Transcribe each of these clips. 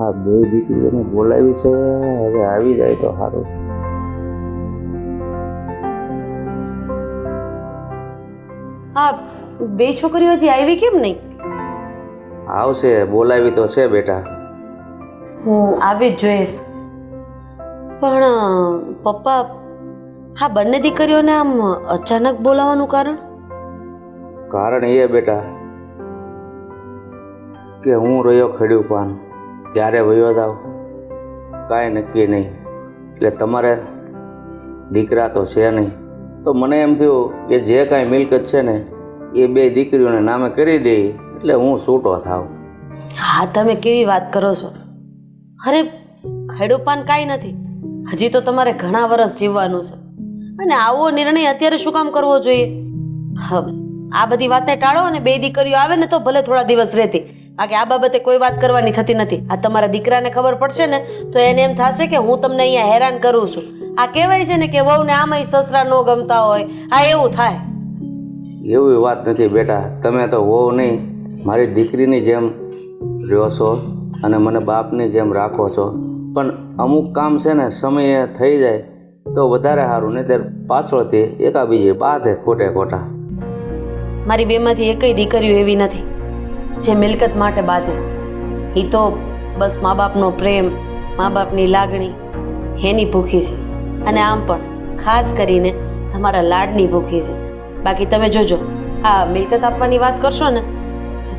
આ બે દીકરીઓને બોલાવી છે, હવે આવી જાય તો સારું. હા, બે છોકરીઓ હજી આવી કેમ નહીં? આવશે, બોલાવી તો છે બેટા. આવી જ જોઈએ. પણ પપ્પા, હા બંને દીકરીઓને આમ અચાનક બોલાવવાનું કારણ? કારણ એ બેટા કે હું રહ્યો ખડ્યું પાન, ક્યારે વયો જાવ કાંઈ નક્કી નહીં. એટલે તમારે દીકરા તો છે નહીં, તો મને એમ થયું કે જે કાંઈ મિલકત છે ને એ બે દીકરીઓને નામે કરી દે એટલે હું છૂટો થાવ. હા, તમે કેવી વાત કરો છો? અરે ખડું પાન કાંઈ નથી, હજી તો તમારે ઘણા વર્ષ જીવવાનું છે, અને આવો નિર્ણય અત્યારે શું કામ કરવો જોઈએ? આ બધી વાતને ટાળો, અને બે દીકરીઓ આવે ને તો ભલે થોડા દિવસ રહેતી, બાકી આ બાબતે કોઈ વાત કરવાની થતી નથી. આ તમારા દીકરાને ખબર પડશે ને તો એને એમ થશે કે હું તમને અહીંયા હેરાન કરું છું. આ કહેવાય છે ને કે વહુને આમાંય સસરા ન ગમતા હોય, આ એવું થાય. એવી વાત નથી બેટા, તમે તો વહુ નહીં મારી દીકરીની જેમ રહ્યો છો અને મને બાપની જેમ રાખો છો. પણ અમુક કામ છે ને સમયે થઈ જાય તો વધારે સારું, નહીં ત્યારે પાછળથી એકાબીજી બાધે ખોટે ખોટા. મારી બેમાંથી એકય દીકરીઓ એવી નથી જે મિલકત માટે બાંધે. એ તો બસ મા બાપનો પ્રેમ, મા બાપની લાગણી એની ભૂખી છે, અને આમ પણ ખાસ કરીને તમારા લાડની ભૂખી છે. બાકી તમે જોજો, આ મિલકત આપવાની વાત કરશો ને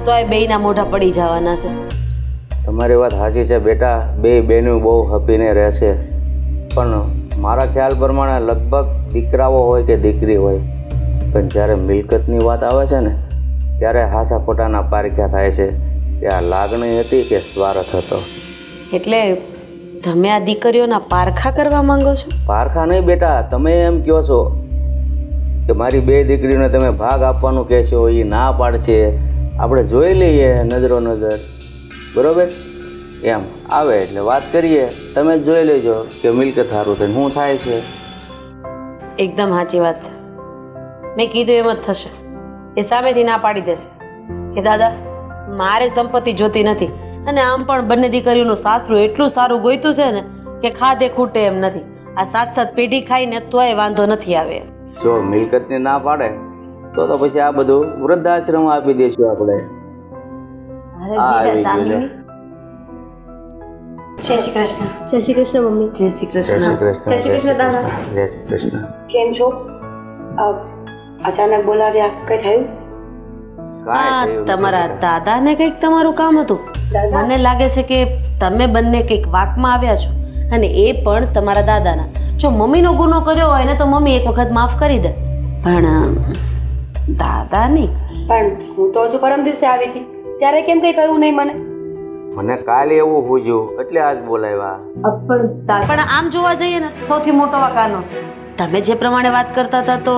તો એ બેયના મોઢા પડી જવાના છે. તમારી વાત સાચી છે બેટા, બે બહેનો બહુ હપીને રહેશે, પણ મારા ખ્યાલ પ્રમાણે લગભગ દીકરાઓ હોય કે દીકરી હોય, પણ જ્યારે મિલકતની વાત આવે છે ને ત્યારે હાસા ખોટાના પારખ્યા થાય છે કે આ લાગણી હતી કે સ્વાર્થ હતો. એટલે તમે આ દીકરીઓના પારખા કરવા માંગો છો? પારખા નહીં બેટા, તમે એમ કહો છો કે મારી બે દીકરીઓને તમે ભાગ આપવાનું કહેશો, એ ના પાડશે, આપણે જોઈ લઈએ નજરો નજર, બરોબર? એમ આવે એટલે વાત કરીએ, તમે જ જોઈ લેજો કે મિલકત સારું થઈને શું થાય છે. એકદમ સાચી વાત છે. મેં કીધું એમ જ થશે. એ સામેથી ના પાડી દેશે કે દાદા મારે સંપત્તિ જોતી નથી, અને આમ પણ બંને દીકરીઓનું સાસરું એટલું સારું ગોઈતું છે ને કે ખાધે ખૂટે એમ નથી. આ 7-7 પેઢી ખાઈને તોય વાંધો નથી આવે. જો મિલકતની ના પાડે તો પછી આ બધું વૃદ્ધાશ્રમ આપી દઈશું આપણે. જય શ્રી કૃષ્ણ. જય શ્રી કૃષ્ણ મમ્મી. જય શ્રી કૃષ્ણ. જય શ્રી કૃષ્ણ દાદા. જય શ્રી કૃષ્ણ. કેમ છો? અચાનક બોલાવ્યા, કઈ થયું? હા, તમારા દાદાને કંઈક તમારું કામ હતું. મને લાગે છે કે તમે બંને કંઈક વાકમાં આવ્યા છો, અને એ પણ તમારા દાદાના. જો મમ્મીનો ગુનો કર્યો હોય ને તો મમ્મી એક વખત માફ કરી દે, પણ દાદા નહીં. પણ હું તો હજુ પરમ દિવસે આવી હતી, ત્યારે કેમ કઈ કહ્યું નહીં મને? મને કાલે એવું પૂછ્યું એટલે આજ બોલાવ્યા. પણ આમ જોવા જઈએ ને સૌથી મોટો વાકાનો છે. તમે જે પ્રમાણે વાત કરતા હતા તો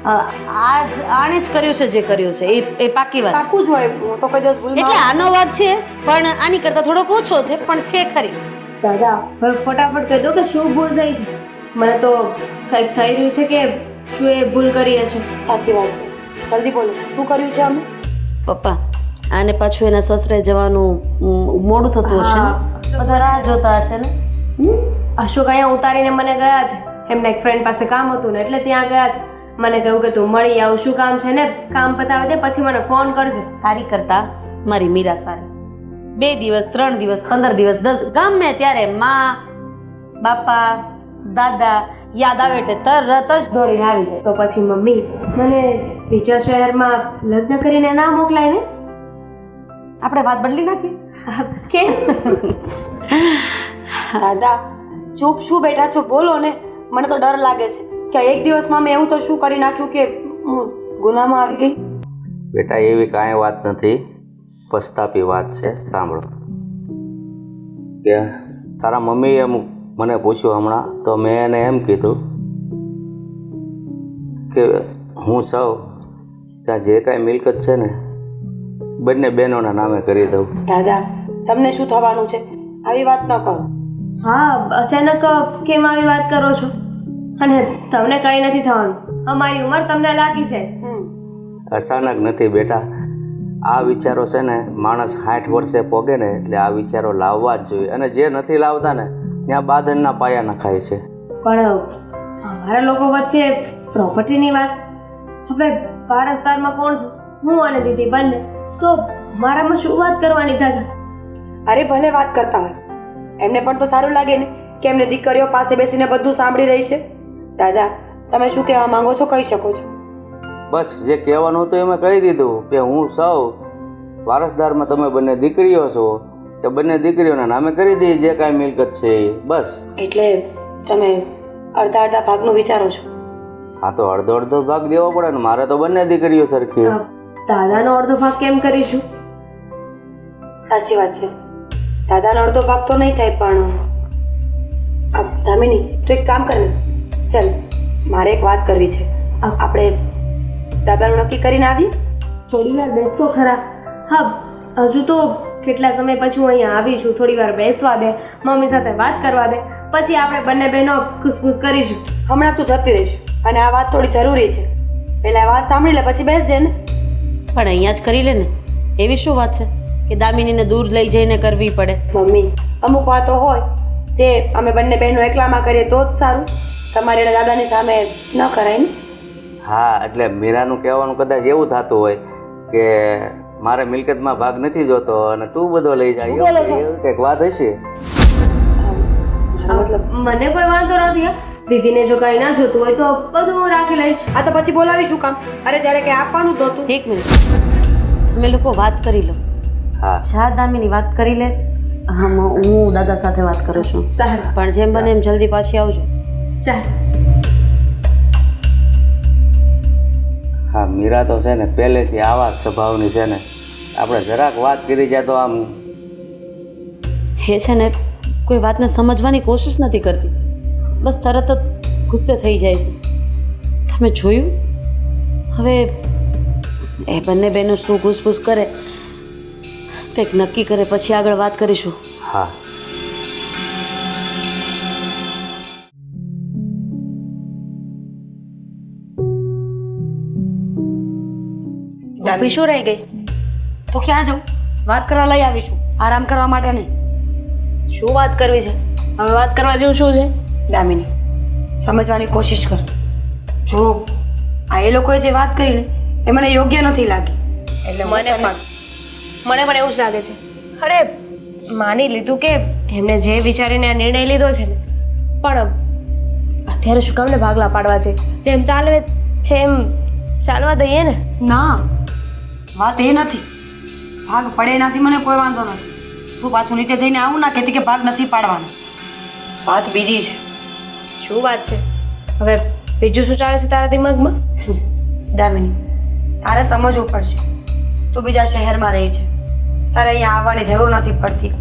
આણે જ કર્યું છે જે કર્યું છે એ પાકી વાત છે. પાકું જ હોય, હું તો કઈ દિવસ ભૂલ. એટલે આનો વાત છે, પણ આની કરતા થોડોક ઓછો છે, પણ છે ખરી. દાદા હવે ફટાફટ કહી દો કે શું ભૂલ થઈ છે. મને તો કંઈક થઈ રહ્યું છે કે શું એ ભૂલ કરી હશે. સાચી વાત, જલ્દી બોલો, શું કર્યું છે અમે? પપ્પા, આને પાછું એના સસરે જવાનું મોડું થતું હશે ને, બધા રાહ જોતા હશે ને. અશોક અહીંયા ઉતારીને મને ગયા છે, એમના એક ફ્રેન્ડ પાસે કામ હતું ને એટલે ત્યાં ગયા છે. મને કહ્યું કે તું મળી આવ, શું કામ છે ને કામ પતાવી દે પછી મને ફોન કરજે. તારી કરતા મારી મીરા સારી. 2 દિવસ 3 દિવસ 15 દિવસ 10 ગમે ત્યારે માં, બાપા, દાદા યાદ આવે એટલે તરત જ દોડીને આવી જાય. તો પછી મમ્મી મને બીજા શહેરમાં લગ્ન કરીને ના મોકલાય ને? આપણે વાત બદલી નાખીએ કે? દાદા ચૂપ શું બેઠા છો, બોલો ને. મને તો ડર લાગે છે કે એક દિવસમાં મેં એવું તો શું કરી નાખ્યું કે હું ગુનામાં આવી ગઈ. બેટા એવી કાંઈ વાત નથી, પસ્તાપી વાત છે. સાંભળો કે તારા મમ્મીએ મને પૂછ્યું હમણાં, તો મેં એને એમ કીધું કે હું સૌ ત્યાં જે કાંઈ મિલકત છે ને બંને બહેનોના નામે કરી દઉં. દાદા તમને શું થવાનું છે? આવી વાત ન કરો. હા, અચાનક કેમ આવી વાત કરો છો? અને તમને કંઈ નથી થવાનું, અમારી ઉંમર તમને લાગી છે. અચાનક નથી બેટા, આ વિચારો છે ને માણસ 60 વર્ષે પોગે ને એટલે આ વિચારો લાવવા જ જોઈએ, અને જે નથી લાવતા ને ત્યાં બાંધણના પાયા નખાય છે. પણ અમારા લોકો વચ્ચે પ્રોપર્ટીની વાત, હવે વારસદારમાં કોણ છે? હું અને દીદી બંને, તો મારામાં શું વાત કરવાની દાદા? અરે ભલે વાત કરતા હોય, એમને પણ તો સારું લાગે ને કે એમને દીકરીઓ પાસે બેસીને બધું સાંભળી રહી છે. દાદા, તમે શું કહેવા માંગો છો કહી શકો છો. બસ જે કહેવાનું હતું એ મેં કહી દીધું કે હું સૌ વારસદારમાં તમે બંને દીકરીઓ છો, તો બંને દીકરીઓના નામે કરી દઈએ જે કાંઈ મિલકત છે એ. બસ. એટલે તમે અડધા અડધા ભાગનું વિચારો છો? હા, તો અડધો અડધો ભાગ દેવો પડે ને, મારે તો બંને દીકરીઓ સરખી. દાદાનો અડધો ભાગ કેમ કરીશું? સાચી વાત છે, દાદાનો અડધો ભાગ તો નહીં થાય, પણ દામિની તું એક કામ કર ને, ચાલ મારે એક વાત કરવી છે. આપણે દાદાનું નક્કી કરીને આવીએ. થોડી વાર બેસતો ખરા. હા, હજુ તો કેટલા સમય પછી હું અહીંયા આવી છું, થોડી વાર બેસવા દે, મમ્મી સાથે વાત કરવા દે, પછી આપણે બંને બહેનો ખુશખુશ કરીશું. હમણાં તું જતી રહીશ અને આ વાત થોડી જરૂરી છે, પહેલા આ વાત સાંભળી લે પછી બેસજે ને. પણ અહીંયા જ કરી લે ને, એવી શું વાત છે કે દામિનીને દૂર લઈ જઈને કરવી પડે? મમ્મી, અમુક વાતો હોય જે અમે બંને બહેનો એકલામાં કરીએ તો જ સારું, તમારે એના દાદાની સામે ન કરાય ને. હા, એટલે મીરાનું કહેવાનું કદાચ એવું થતું હોય કે મારે મિલકતમાં ભાગ નથી જોતો અને તું બધો લઈ જાય, શું બોલો છો? એવું કંઈક વાત હશે. મારો મતલબ મને કોઈ વાંધો નથી. હા, દીદીને જો કઈ ના જોતું હોય તો બધું હું રાખી લઈશ. આ તો પછી બોલાવી શું કામ? અરે ત્યારે કઈ આપવાનું જ નહોતું. એક મિનિટ, તમે લોકો વાત કરી લો. હા, શા દામિની વાત કરી લે. હા, હું દાદા સાથે વાત કરું છું, સારું, પણ જેમ બને એમ જલ્દી પાછી આવજો. ચાલ. હા, મીરા તો છે ને પહેલેથી આવા જ સ્વભાવની છે ને, આપણે જરાક વાત કરી જાય તો આમ એ છે ને કોઈ વાતને સમજવાની કોશિશ નથી કરતી, બસ તરત જ ગુસ્સે થઈ જાય છે. તમે જોયું? હવે એ બંને બહેનો શું ઘૂસપૂસ કરે, કંઈક નક્કી કરે પછી આગળ વાત કરીશું. હા. ભાભી શું રહી ગઈ? તો ક્યાં જાઉં? વાત કરવા લઈ આવી છું, આરામ કરવા માટે નહીં. શું વાત કરવી છે? હવે વાત કરવા જેવું શું છે? દામિની, સમજવાની કોશિશ કર. જો આ એ લોકોએ જે વાત કરી ને એ મને યોગ્ય નથી લાગી, એટલે મને પણ એવું જ લાગે છે. અરે માની લીધું કે એમને જે વિચારીને આ નિર્ણય લીધો છે ને, પણ અત્યારે શું કામને ભાગલા પાડવા છે? જેમ ચાલવે છે એમ ચાલવા દઈએ ને. ના, વાત એ નથી. ભાગ પડે એનાથી મને કોઈ વાંધો નથી. તું પાછું નીચે જઈને આવું ના કહેતી કે ભાગ નથી પાડવાનો. વાત બીજી છે. શું વાત છે? હવે બીજું શું ચાલે છે તારા દિમાગમાં? દામિની, તારે સમજવું પડશે. તું બીજા શહેરમાં રહી છે, તારે અહીંયા આવવાની જરૂર નથી પડતી.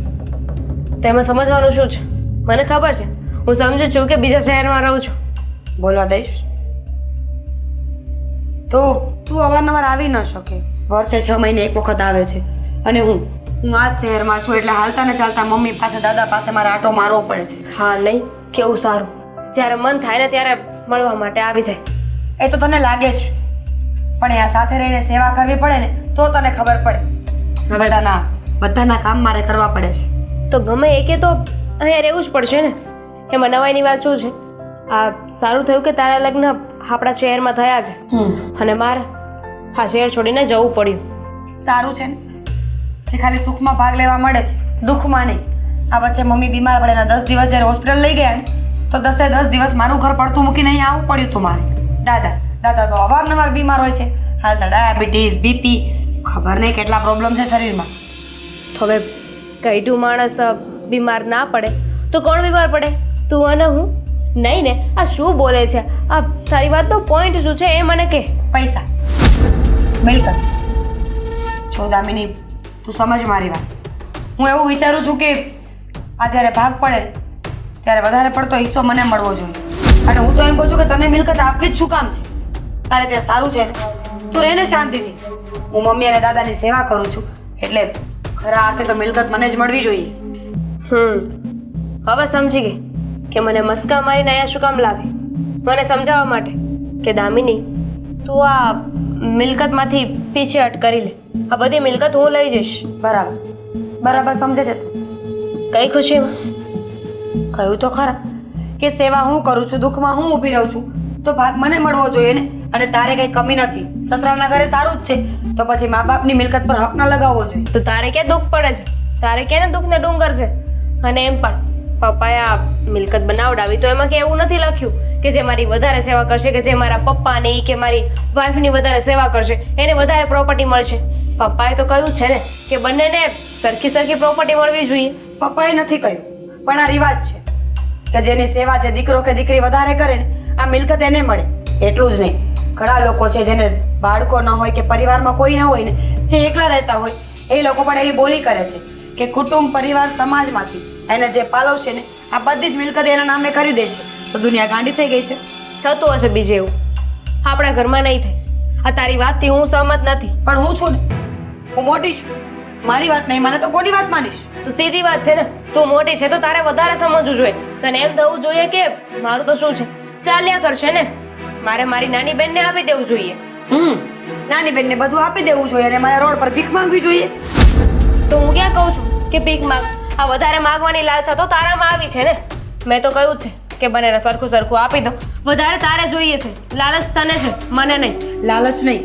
તેમાં સમજવાનું શું છે? મને ખબર છે, હું સમજુ છું કે બીજા શહેરમાં રહું છું. બોલવા દઈશ? તું અવારનવાર આવી ન શકે, વર્ષે 6 મહિને એક વખત આવે છે, અને હું આ જ શહેરમાં છું, એટલે હાલતા ને ચાલતા મમ્મી પાસે દાદા પાસે મારે આટો મારવો પડે છે. હા નહીં, કેવું સારું. જ્યારે મન થાય ને ત્યારે મળવા માટે આવી જાય. એ તો તને લાગે છે, પણ આ સાથે રહીને સેવા કરવી પડે ને તો તને ખબર પડે. બધાના કામ મારે કરવા પડે છે. તો ગમે એ કે તો અહીંયા રહેવું જ પડશે ને. એમાં નવાઈની વાત શું છે? આ સારું થયું કે તારા લગ્ન આપણા શહેરમાં થયા છે, અને મારે આ શહેર છોડીને જવું પડ્યું. સારું છે ને કે ખાલી સુખમાં ભાગ લેવા મળે છે, દુઃખમાં નહીં. આ વચ્ચે મમ્મી બીમાર પડે ને 10 દિવસ જ્યારે હોસ્પિટલ લઈ ગયા ને, તો 10 દિવસ મારું ઘર પડતું મૂકીને અહીંયા આવવું પડ્યું હતું મારે. દાદા તો અવારનવાર બીમાર હોય છે, હાલતા ડાયાબિટીસ, બીપી, ખબર નહીં કેટલા પ્રોબ્લેમ છે શરીરમાં. હવે કઈઢું માણસ બીમાર ના પડે તો કોણ બીમાર પડે? તું અને હું? નહીં ને. આ શું બોલે છે? આ તારી વાતનો પોઈન્ટ શું છે એ મને કહે. પૈસા, મિલકત. જો દામિની, તું સમજ મારી વાત. હું એવું વિચારું છું કે આ જ્યારે ભાગ પડે ત્યારે વધારે પડતો હિસ્સો મને મળવો જોઈએ. અને હું તો એમ કહું છું કે તને મિલકત આપવી જ શું કામ છે? તારે ત્યાં સારું છે ને, તું રહે ને શાંતિથી. હું મમ્મી અને દાદાની સેવા કરું છું, એટલે ખરા અર્થે તો મિલકત મને જ મળવી જોઈએ. હવે સમજી ગઈ કે મને મસ્કા મારીને અહીંયા શું કામ લાવી. મને સમજાવવા માટે કે દામિની, તું આ મિલકતમાંથી પીછેહટ કરી લે. આ બધી મિલકત હું લઈ જઈશ. બરાબર બરાબર સમજે છે તું? કઈ ખુશીમાં? કહ્યું તો ખરા કે સેવા હું કરું છું, દુઃખમાં હું ઊભી રહું છું, તો ભાગ મને મળવો જોઈએ ને. અને તારે કઈ કમી નથી, સસરાના ઘરે સારું જ છે, તો પછી મા બાપની મિલકત પર હક ના લગાવવો જોઈએ. તો તારે ક્યાં દુઃખ પડે છે? તારે ક્યાં દુઃખને ડુંગર છે? અને એમ પણ પપ્પાએ આ મિલકત બનાવડાવી તો એમાં કે એવું નથી લખ્યું કે જે મારી વધારે સેવા કરશે, કે જે મારા પપ્પાની કે મારી વાઈફની વધારે સેવા કરશે એને વધારે પ્રોપર્ટી મળશે. પપ્પાએ તો કહ્યું જ છે ને કે બંનેને સરખી સરખી પ્રોપર્ટી મળવી જોઈએ. પપ્પાએ નથી કહ્યું, પણ આ રિવાજ છે કે જેની સેવા જે દીકરો કે દીકરી વધારે કરે ને આ મિલકત એને મળે. એટલું જ નહીં, ઘણા લોકો છે જેને બાળકો ન હોય કે પરિવારમાં કોઈ ન હોય ને, જે એકલા રહેતા હોય, એ લોકો પણ એવી બોલી કરે છે કે કુટુંબ પરિવાર સમાજમાંથી એને જે પાલવશે ને આ બધી જ મિલકત એના નામે કરી દેશે. તો દુનિયા ગાંડી થઈ ગઈ છે. થતું હશે બીજે એવું, આપણા ઘરમાં નહીં થાય. આ તારી વાતથી હું સહમત નથી. પણ હું છું ને, હું મોટી છું, મારી વાત નહીં માને તો કોની વાત માનીશ? તો સીધી વાત છે ને, તું મોટી છે તો તારે વધારે સમજવું જોઈએ. તને એમ થવું જોઈએ કે મારું તો શું છે, ચાલ્યા કરશે ને, મારે મારી નાની બેનને આપી દેવું જોઈએ. નાની બેનને બધું આપી દેવું જોઈએ અને મારે રોડ પર ભીખ માંગવી જોઈએ. તો હું ક્યાં કહું છું કે ભીખ માંગ? આ વધારે માંગવાની લાલસા તો તારામાં આવી છે ને. મેં તો કહ્યું જ છે કે બંનેને સરખું સરખું આપી દો. વધારે તારે જોઈએ છે, લાલચ તને છે, મને નહીં. લાલચ નહીં,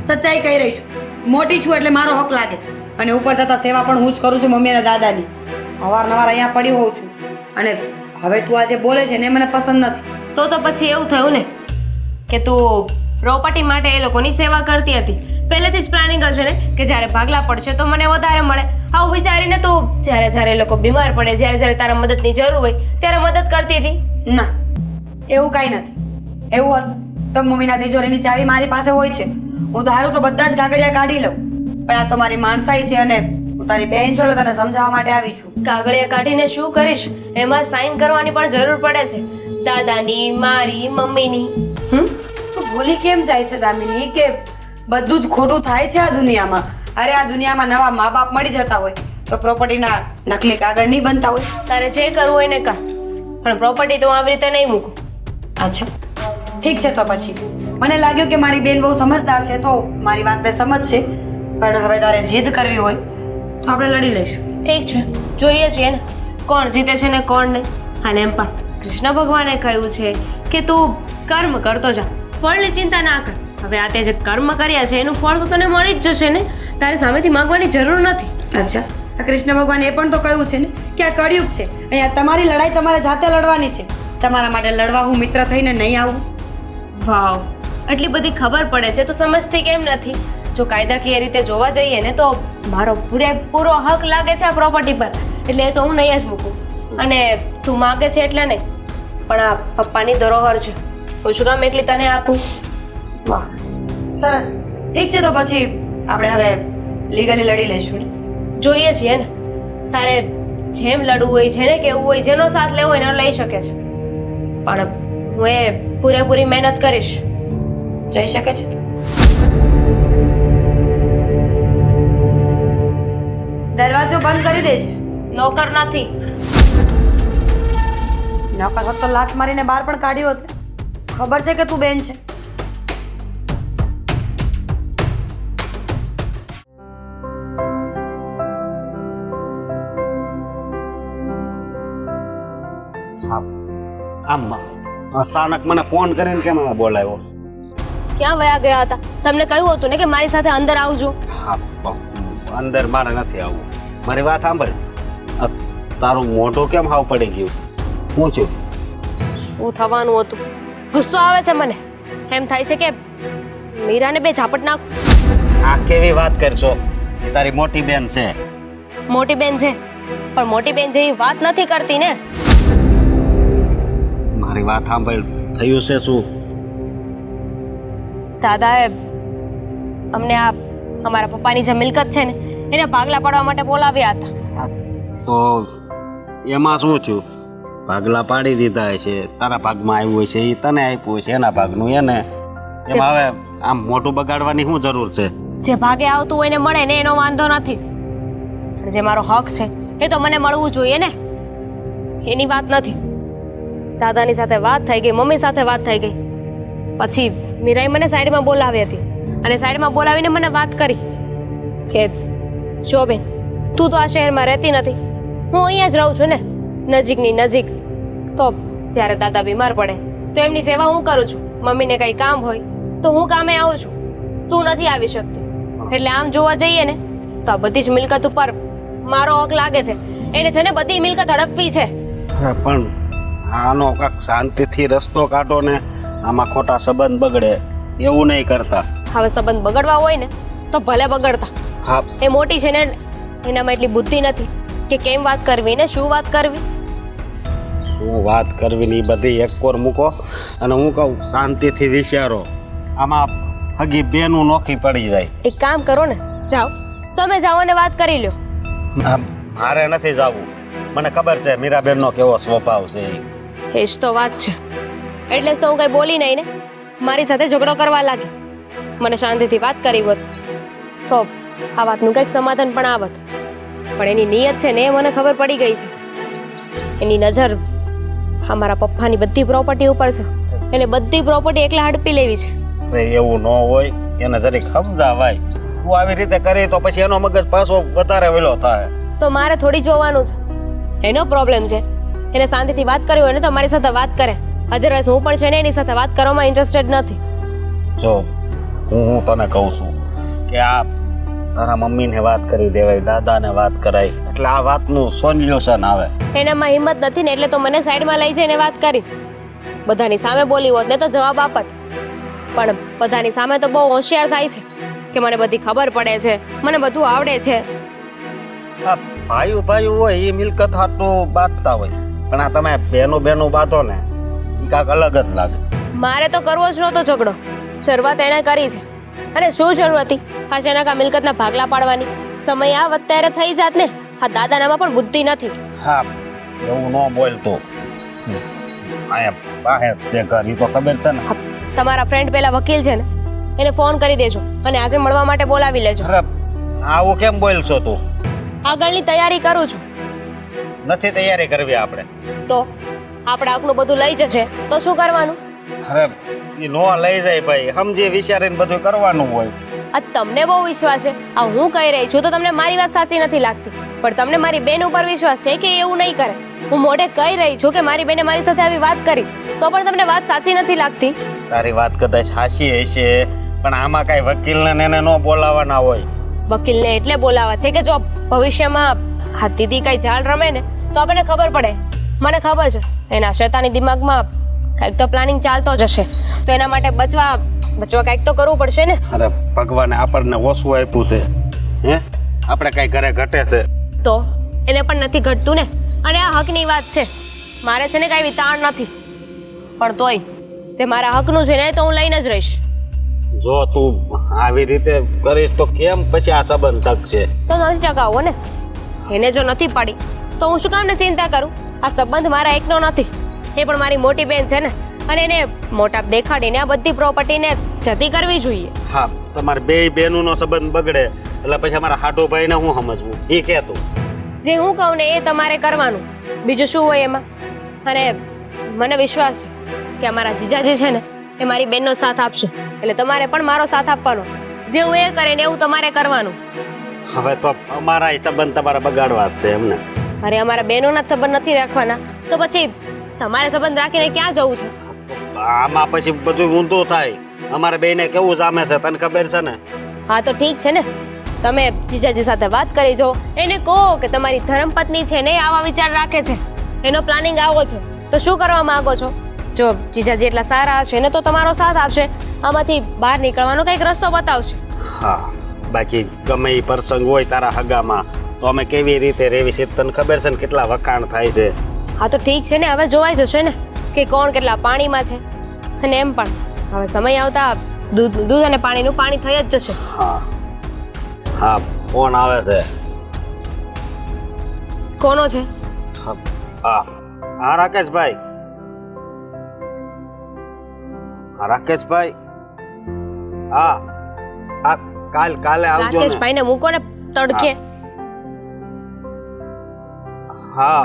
સચ્ચાઈ કહી રહી છું. મોટી છું એટલે મારો હક લાગે. અને ઉપર જતા સેવા પણ હું જ કરું છું મમ્મી અને દાદાની. અવારનવાર અહીંયા પડી હોઉં છું. અને હવે તું આજે બોલે છે ને એ મને પસંદ નથી. તો પછી એવું થયું ને કે તું પ્રોપર્ટી માટે એ લોકોની સેવા કરતી હતી. પહેલેથી જ પ્લાનિંગ હશે ને કે જ્યારે ભાગલા પડશે તો મને વધારે મળે. આવું વિચારીને તું જ્યારે જ્યારે એ લોકો બીમાર પડે, જ્યારે જ્યારે તારા મદદની જરૂર હોય ત્યારે મદદ કરતી હતી. ના, એવું કાંઈ નથી. એવું હોત તો મમ્મીના તિજોરીની ચાવી મારી પાસે હોય છે. હું ધારું તો બધા જ કાગળિયા કાઢી લઉં. પણ આ તો મારી માણસાઈ છે અને હું તારી બેન છું એટલે તને સમજાવવા માટે આવી છું. કાગળિયા કાઢીને શું કરીશ? એમાં સાઈન કરવાની પણ જરૂર પડે છે, દાદાની, મારી, મમ્મીની. તું ભૂલી કેમ જાય છે દામિની કે બધું જ ખોટું થાય છે આ દુનિયામાં? અરે આ દુનિયામાં નવા મા બાપ મળી જતા હોય તો પ્રોપર્ટીના નકલી કાગળ નહીં બનતા હોય. તારે જે કરવું હોય ને કર, પણ પ્રોપર્ટી તો હું આવી રીતે નહીં મૂકું. અચ્છા ઠીક છે. તો પછી મને લાગ્યું કે મારી બેન બહુ સમજદાર છે તો મારી વાતને સમજશે. પણ હવે તારે જીદ કરવી હોય તો આપણે લડી લઈશું. ઠીક છે, જોઈએ છીએ ને કોણ જીતે છે ને કોણ નહીં. અને એમ પણ કૃષ્ણ ભગવાને કહ્યું છે કે તું કર્મ કરતો જા, ફળની ચિંતા ના કર. હવે આ તે જે કર્મ કર્યા છે એનું ફળ તો તને મળી જ જશે ને, તારે સામેથી માંગવાની જરૂર નથી. અચ્છા, આ કૃષ્ણ ભગવાન એ પણ તો કહ્યું છે ને કે આ કળિયુગ છે, અહીંયા તમારી લડાઈ તમારે જાતે લડવાની છે. તમારા માટે લડવા હું મિત્ર થઈને નહીં આવું. વાવ, આટલી બધી ખબર પડે છે તો સમજતી કેમ નથી? જો કાયદાકીય રીતે જોવા જઈએ ને તો મારો પૂરેપૂરો હક લાગે છે આ પ્રોપર્ટી પર, એટલે એ તો હું નહીં જ મૂકું. અને તું માગે છે એટલે નહીં, પણ આ પપ્પાની ધરોહર છે, હું શું કામ એકલી તને આપું? વાહ સરસ, ઠીક છે. તો પછી આપણે હવે લીગલી લડી લઈશું ને? જોઈએ છીએ ને, તારે જેમ લડવું હોય છે ને, કેવું હોય, જેનો સાથ લેવો હોય એનો લઈ શકે છે, પણ હું એ પૂરેપૂરી મહેનત કરીશ. જઈ શકે છે તું? દરવાજો બંધ કરી દે છે. નોકર નથી. નોકર હોત તો લાત મારીને બહાર પણ કાઢ્યો હોત. ખબર છે કે તું બેન છે. આમ અચાનક મને ફોન કરીને કેમ બોલાવ્યો? ક્યાં વયા ગયા હતા? તમને કહ્યું હતું ને કે મારી સાથે અંદર આવજો. હા, અંદર મારે નથી આવવું. મારી વાત સાંભળ, તારું મોઢું કેમ હાવ પડી ગયું? શું થયું? શું થવાનું હતું? ગુસ્સો આવે છે મને. એમ થાય છે કે મીરાને બે ઝાપટ નાખું. આ કેવી વાત કરશો? એ તારી મોટી બેન છે. મોટી બેન છે, પણ મોટી બેન જેવી વાત નથી કરતી ને. મારી વાત સાંભળ, થયું છે શું? દાદાએ અમને આ અમારા પપ્પાની જે મિલકત છે ને એને ભાગલા પાડવા માટે બોલાવ્યા હતા. તો એમાં શું થયું? ભાગલા પાડી દીધા હશે, તારા ભાગમાં આવ્યું હશે, એ તને આપ્યું હશે, એના ભાગનું એને. એમાં હવે આમ મોટું બગાડવાની શું જરૂર છે? જે ભાગે આવતું હોય ને મળે ને એનો વાંધો નથી, પણ જે મારો હક છે એ તો મને મળવું જોઈએ ને, એની વાત નથી. દાદાની સાથે વાત થઈ ગઈ, મમ્મી સાથે વાત થઈ ગઈ, પછી મીરાએ મને સાઈડમાં બોલાવી હતી અને સાઈડમાં બોલાવીને મને વાત કરી કે જો બેન, તું તો આ શહેરમાં રહેતી નથી, હું અહીંયા જ રહું છું ને, નજીકની નજીક. તો જ્યારે દાદા બીમાર પડે તો એમની સેવા હું કરું છું. મમ્મીને કંઈ કામ હોય તો હું કામે આવું છું, તું નથી આવી શકતી. એટલે આમ જોવા જઈએ ને તો આ બધી જ મિલકત ઉપર મારો હક લાગે છે. એને છે ને બધી મિલકત હડપવી છે. અરે પણ આનો કાંક શાંતિથી રસ્તો કાઢો ને, આમાં ખોટા સંબંધ બગડે એવું નહીં કરતા. હવે સંબંધ બગડવા હોય ને તો ભલે બગડતા. હા એ મોટી છે ને, એનામાં એટલી બુદ્ધિ નથી કે કેમ વાત કરવી ને શું વાત કરવી. શું વાત કરવી ને એ બધી એક કોર મૂકો, અને હું કહું શાંતિથી વિચારો. આમાં હગી બેનું નોખી પડી જાય. એક કામ કરો ને, જાઓ તમે જાઓ અને વાત કરી લ્યો. મારે નથી જવું, મને ખબર છે મીરાબેનનો કેવો સ્વભાવ છે. એ જ તો વાત છે, એટલે જ તો હું કઈ બોલી નહીં ને, મારી સાથે ઝઘડો કરવા લાગી. મને શાંતિથી વાત કરી હોત તો આ વાતનું કંઈક સમાધાન પણ આવત. પણ એની નિયત છે ને એ મને ખબર પડી ગઈ છે. એની નજર અમારા પપ્પાની બધી પ્રોપર્ટી ઉપર છે. એને બધી પ્રોપર્ટી એકલા હડપી લેવી છે. અરે એવું ન હોય, એને જરીક સમજાવાય. તું આવી રીતે કરી તો પછી એનો મગજ પાછો વધારે વેલો થાય. તો મારે થોડી જોવાનું છે, એનો પ્રોબ્લેમ છે. એને શાંતિથી વાત કરવી હોય ને તો મારી સાથે વાત કરે, અધરવાઇઝ હું પણ છે ને એની સાથે વાત કરવામાં ઇન્ટરેસ્ટેડ નથી. જો હું તને કહું છું કે આ તારા મમ્મીને વાત કરી દેવાય, દાદાને વાત કરાય, એટલે આ વાતનું સોલ્યુશન આવે. એનામાં હિંમત નથી ને એટલે તો મને સાઈડમાં લઈ જઈને વાત કરી. બધાની સામે બોલી હોત ને તો જવાબ આપત, પણ બધાની સામે તો બહુ હોશિયાર થાય છે કે મને બધી ખબર પડે છે, મને બધું આવડે છે. આ ભાઈઓ ભાઈઓ હોય એ મિલકત હાથનું બાંધતા હોય, પણ આ તમે બેનું બાંધો ને એ કાંક અલગ જ લાગે. મારે તો કરવો જ નહોતો ઝઘડો, શરૂઆત એણે કરી છે. અને શું જરૂર હતી અચાનક આ મિલકતના ભાગલા પાડવાની? સમય આ અત્યારે થઈ જાત ને. આ દાદાનામાં પણ બુદ્ધિ નથી. હા એવું ન બોલતો, અહીંયા પાસે છે ઘર, ઈ તો ખબર છે ને. તમારા ફ્રેન્ડ પેલા વકીલ છે ને, એને ફોન કરી દેજો અને આજે મળવા માટે બોલાવી લેજો. અરે આવું કેમ બોલશો તું? આગળની તૈયારી કરું છું. નથી તૈયારી કરવી આપણે તો આપણે આપણું બધું લઈ જશે તો શું કરવાનું? અરે એ નો લઈ જાય ભાઈ, સમજી વિચારીને બધું કરવાનું હોય. આ તમને બહુ વિશ્વાસ છે. આ હું કહી રહી છું તો તમને મારી વાત સાચી નથી લાગતી, પણ તમને મારી બેન ઉપર વિશ્વાસ છે કે એવું નહીં કરે. હું મોઢે કહી રહી છું કે મારી બેને મારી સાથે આવી વાત કરી, તો પણ તમને વાત સાચી નથી લાગતી. તારી વાત કદાચ સાચી હશે, પણ આમાં કઈ વકીલને ને એને ન બોલાવાના હોય. વકીલને એટલે બોલાવા છે કે જો ભવિષ્યમાં આ દીદી કઈ જાળ રમે ને તો આપણને ખબર પડે. મને ખબર છે એના શેતાની દિમાગમાં કંઈક તો પ્લાનિંગ ચાલતો જ હશે, તો એના માટે બચવા કંઈક તો કરવું પડશે ને. અરે ભગવાને આપણને ઓછું આપ્યું છે, હે આપણે કઈ ઘરે ઘટે છે તો એને પણ નથી ઘટતું ને. અને આ હકની વાત છે, મારે છે ને કાંઈ તાણ નથી, પણ તોય જે મારા હકનું છે ને તો હું લઈને જ રહીશ. જો તું આવી રીતે કરીશ તો કેમ પછી આ સંબંધ ટકશે? તો નથી ટકાવો ને. એને જો નથી પડી તો હું શું કામને ચિંતા કરું? આ સંબંધ મારા એકનો નથી, એ પણ મારી મોટી બેન છે ને, અને એને મોટા દેખાડીને આ બધી પ્રોપર્ટીને જતી કરવી જોઈએ. હા તમારે બે બહેનોનો સંબંધ બગડે એટલે પછી અમારા હાડો ભાઈને હું સમજવું? એ કે તું જે હું કહું ને એ તમારે કરવાનું, બીજું શું હોય એમાં. અને મને વિશ્વાસ છે કે અમારા જીજાજી છે ને એ મારી બેનનો સાથ આપશે, એટલે તમારે પણ મારો સાથ આપવાનો. જે હું એ કરે ને એવું તમારે કરવાનું. હવે તો અમારા સંબંધ તમારે બગાડવા જ છે એમને? અરે અમારા બહેનોના જ સંબંધ નથી રાખવાના તો પછી તમારે સંબંધ રાખીને ક્યાં જવું છે? આમાં પછી બધું ઊંધું થાય. અમારે બેને કેવું જામે છે તને ખબર છે ને? હા તો ઠીક છે ને, તમે જીજાજી સાથે વાત કરી જો, એને કહો કે તમારી ધર્મપત્ની છે ને આવા વિચાર રાખે છે, એનો પ્લાનિંગ આવો છે, તો શું કરવા માંગો છો? જો જીજાજી એટલા સારા હશે ને તો તમારો સાથ આપશે, આમાંથી બહાર નીકળવાનો કંઈક રસ્તો બતાવશે. હા બાકી ગમે એ પ્રસંગ હોય તારા હગામાં તો અમે કેવી રીતે રેવી છે તને ખબર છે ને, કેટલા વખાણ થાય છે. હા તો ઠીક છે ને, હવે જોવાઈ જશે ને કે કોણ કેટલા પાણીમાં છે. અને એમ પણ હવે સમય આવતા દૂધ અને પાણીનું પાણી થઈ જ જશે. હા હા ફોન આવે છે. કોનો છે? હા હા રાકેશભાઈ. હા રાકેશભાઈ. હા હા કાલે આવજો ને. રાકેશભાઈને મૂકો ને તડકે. હા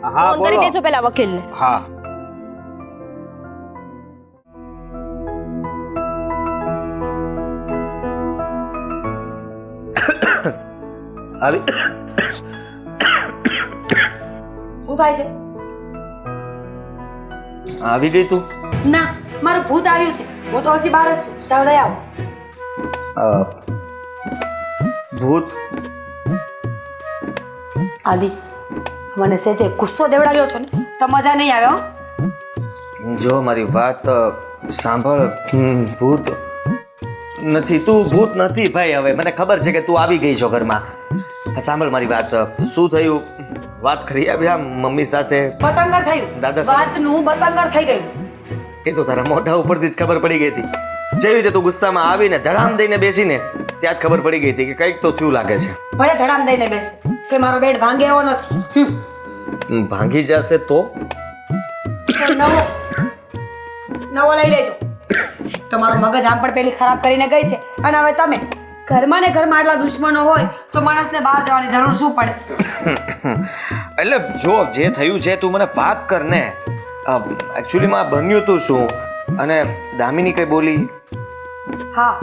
હા ફોન કરી બોલો. દેજો પેલા વકીલને. હા આવી શું થાય છે? આવી ગઈ તું? ના, મારું ભૂત આવ્યું છે. હું તો હજી બહાર જ છું. જાઓ લઈ આવો. ભૂત? આદિ, મને સેજે ગુસ્સો દેવડાવ્યો છો ને તો મજા નહીં આવે હો. જો મારી વાત સાંભળ. ભૂત નથી, તું ભૂત નથી ભાઈ. હવે મને ખબર છે કે તું આવી ગઈ છો ઘરમાં. સાંભળ મારી વાત. શું થયું? વાત કરી આવ્યા મમ્મી સાથે? બતંગર થયું. દાદા સાથે? વાતનું બતંગર થઈ ગયું. એ તો તારા મોઢા ઉપરથી જ ખબર પડી ગઈ હતી. જેવી રીતે તું ગુસ્સામાં આવીને ધડામ દઈને બેસીને ત્યાં જ ખબર પડી ગઈ હતી કે કંઈક તો થયું લાગે છે. ભલે ધડામ દઈને બેસ કે મારો બેડ ભાંગે એવો નથી. ભાંગી જશે તો? તો નવો લઈ લેજો. તમારો મગજ આમ પણ પેલી ખરાબ કરીને ગઈ છે અને હવે તમે ઘરમાં ને ઘરમાં આટલા દુશ્મનો હોય તો માણસને બહાર જવાની જરૂર શું પડે? એટલે જો જે થયું છે તું મને વાત કર ને. એકચ્યુઅલીમાં બન્યું તું શું? અને દામિની કઈ બોલી? હા,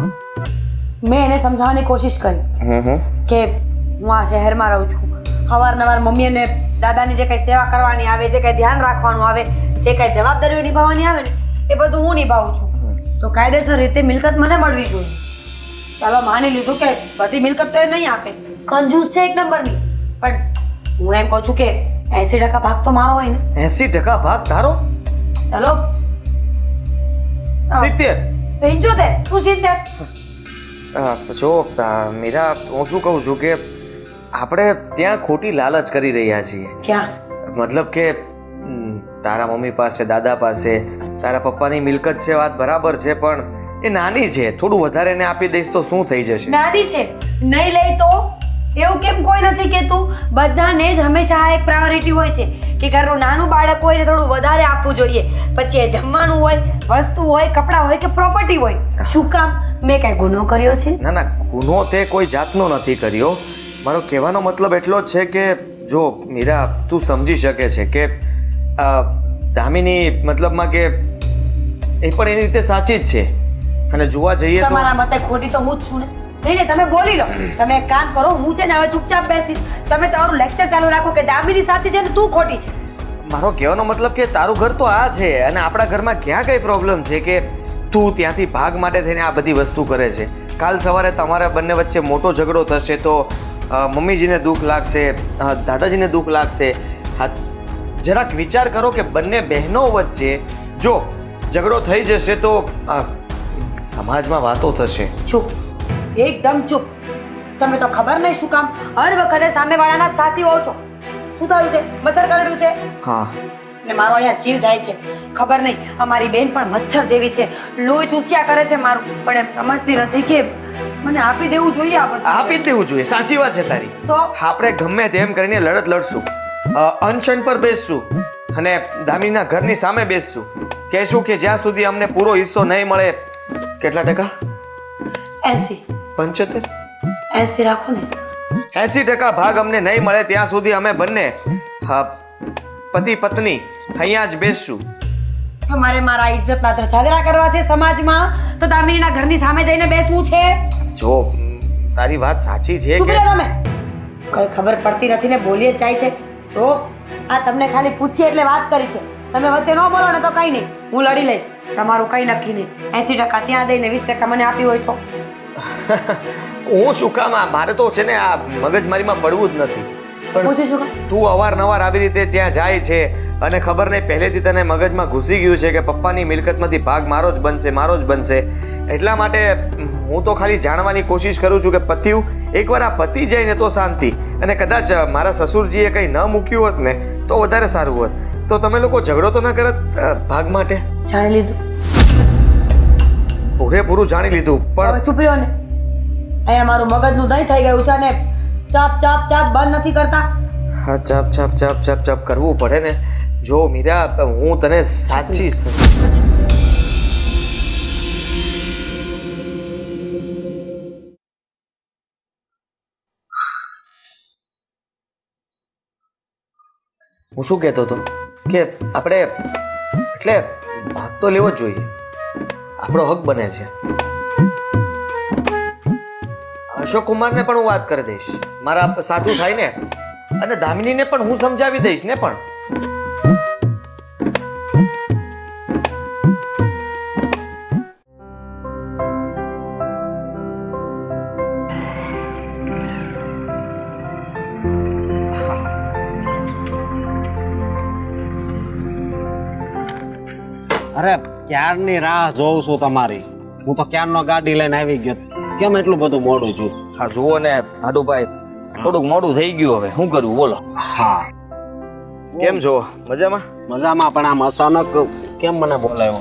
મેં એને સમજાવવાની કોશિશ કરી કે હું આ શહેરમાં રહું છું. અવારનવાર મમ્મી અને દાદાની જે કંઈ સેવા કરવાની આવે, જે કંઈ ધ્યાન રાખવાનું આવે, જે કંઈ જવાબદારીઓ નિભાવવાની આવે ને એ બધું હું નિભાવું છું. તો કાયદેસર રીતે મિલકત મને મળવી જોઈએ. ચાલો માની લીધું કે બધી મિલકત તો એ નહીં આપે, કંજૂસ છે એક નંબરની, પણ હું એમ કહું છું કે 80% ભાગ તો મારો હોય ને. 80% ભાગ તારો? ચાલો 70? 75. શું 70? જો મીરા, હું શું કહું છું કે આપણે ત્યાં ખોટી લાલચ કરી રહ્યા છીએ. ક્યાં? મતલબ કે તારા મમ્મી પાસે, દાદા પાસે, તારા પપ્પાની મિલકત છે, વાત બરાબર છે, પણ એ નાની છે. થોડું વધારે એને આપી દઈશ તો શું થઈ જશે? નાની છે, નહીં લઈ તો એવું કેમ કોઈ નથી કહેતું? બધાને જ હંમેશા આ એક પ્રાયોરિટી હોય છે કે ઘરનું નાનું બાળક હોય ને થોડું વધારે આપવું જોઈએ. પછી એ જમવાનું હોય, વસ્તુ હોય, કપડાં હોય કે પ્રોપર્ટી હોય. શું કામ? મેં કાંઈ ગુનો કર્યો છે? ના ના, ગુનો તે કોઈ જાતનો નથી કર્યો. મારો કહેવાનો મતલબ એટલો જ છે કે જો મીરા, તું સમજી શકે છે કે દામિની મતલબમાં કે એ પણ એની રીતે સાચી જ છે. અને જોવા જઈએ તો તમારા મતે ખોટી તો હું જ છું ને. નહીં ને, તમે બોલી લો. તમે એક કામ કરો, હું છે ને હવે ચૂપચાપ બેસીશ. તમે તમારું લેક્ચર ચાલુ રાખો કે દામિની સાચી છે ને તું ખોટી છે. મારો કહેવાનો મતલબ કે તારું ઘર તો આ છે અને આપણા ઘરમાં ક્યાં કઈ પ્રોબ્લેમ છે કે તું ત્યાંથી ભાગ માટે થઈને આ બધી વસ્તુ કરે છે? કાલ સવારે તમારા બંને વચ્ચે મોટો ઝઘડો થશે તો મમ્મીજીને દુઃખ લાગશે, દાદાજીને દુઃખ લાગશે. હા, જરાક વિચાર કરો કે બંને બહેનો વચ્ચે જો ઝઘડો થઈ જશે તો સમાજમાં વાતો થશે. ચૂપ, એકદમ ચૂપ. તમે તો ખબર નહીં શું કામ હર વખતે સામેવાળાના જ સાથી હો છો. શું થયું છે? મચ્છર કરડ્યું છે? હા. ને મારો અહીંયા જીવ જાય છે. ખબર નહીં, અમારી બેન પણ મચ્છર જેવી છે, લોહી ચૂસ્યા કરે છે મારું, પણ એમ સમજતી નથી કે મને આપી દેવું જોઈએ. આ બધું આપી જ દેવું જોઈએ. સાચી વાત છે તારી. તો આપણે ગમે તેમ કરીને લડત લડશું, અનશન પર બેસશું અને દામિનીના ઘરની સામે બેસશું. કહેશું કે જ્યાં સુધી અમને પૂરો હિસ્સો નહીં મળે. કેટલા ટકા? 80. 75? 80 રાખો ને. 80% ભાગ અમને નહીં મળે ત્યાં સુધી અમે બંને પતિ પત્ની અહીંયા જ બેસશું. તમારે મારા ઇજ્જતના ધજાગરા કરવા છે સમાજમાં તો દામિનીના ઘરની સામે જઈને બેસવું છે? જો તારી વાત સાચી છે ચૂપ કે રહો તમે. કઈ ખબર પડતી નથી ને બોલીએ જ જાય છે. જો આ તમને ખાલી પૂછી એટલે વાત કરી છે. તમે વચ્ચે ન બોલો ને તો કઈ નહીં, હું લડી લઈશ. તમારું કઈ નક્કી નહીં. 80% ત્યાં દઈને 20% મને આપ્યું હોય તો હું શું કામ? મારે તો છે ને આ મગજમારીમાં પડવું જ નથી. પણ પૂછું છું કાં? તું અવારનવાર આવી રીતે ત્યાં જાય છે અને ખબર નહીં પહેલેથી તને મગજમાં ઘૂસી ગયું છે કે પપ્પાની મિલકતમાંથી ભાગ મારો જ બનશે, મારો જ બનશે. એટલા માટે હું તો ખાલી જાણવાની કોશિશ કરું છું કે પત્યું એકવાર આ પતી જાય ને તો શાંતિ. અને કદાચ મારા સસુરજીએ કંઈ ન મૂક્યું હોત ને તો વધારે સારું હોત. તો તમે લોકો ઝઘડો તો ન કરત ભાગ માટે? જાણી લીધું. પૂરેપૂરું જાણી લીધું, હવે પણ ચૂપ રહ્યો ને. અહીંયા મારું મગજનું દહીં થઈ ગયું છે ને ચાપ ચાપ ચાપ બંધ નથી કરતા. હા, ચાપ ચાપ ચાપ ચાપ ચાપ કરવું પડે ને. જો મીરા, હું તને સાચી હું શું કહેતો હતો કે આપણે એટલે ભાગ તો લેવો જ જોઈએ. આપણો હક બને છે. અશોક કુમારને પણ હું વાત કરી દઈશ, મારા સાટું થાય ને, અને દામિનીને પણ હું સમજાવી દઈશ ને પણ. અરે ક્યારની રાહ જોઉં છું તમારી. હું તો ક્યારનો ગાડી લઈને આવી ગયો. કેમ એટલું બધું મોડું છું? હા જુઓ ને હાડુભાઈ, થોડુંક મોડું થઈ ગયું, હવે શું કરવું બોલો. હા, કેમ છો? મજામાં? મજામાં. પણ આમ અચાનક કેમ મને બોલાવ્યો?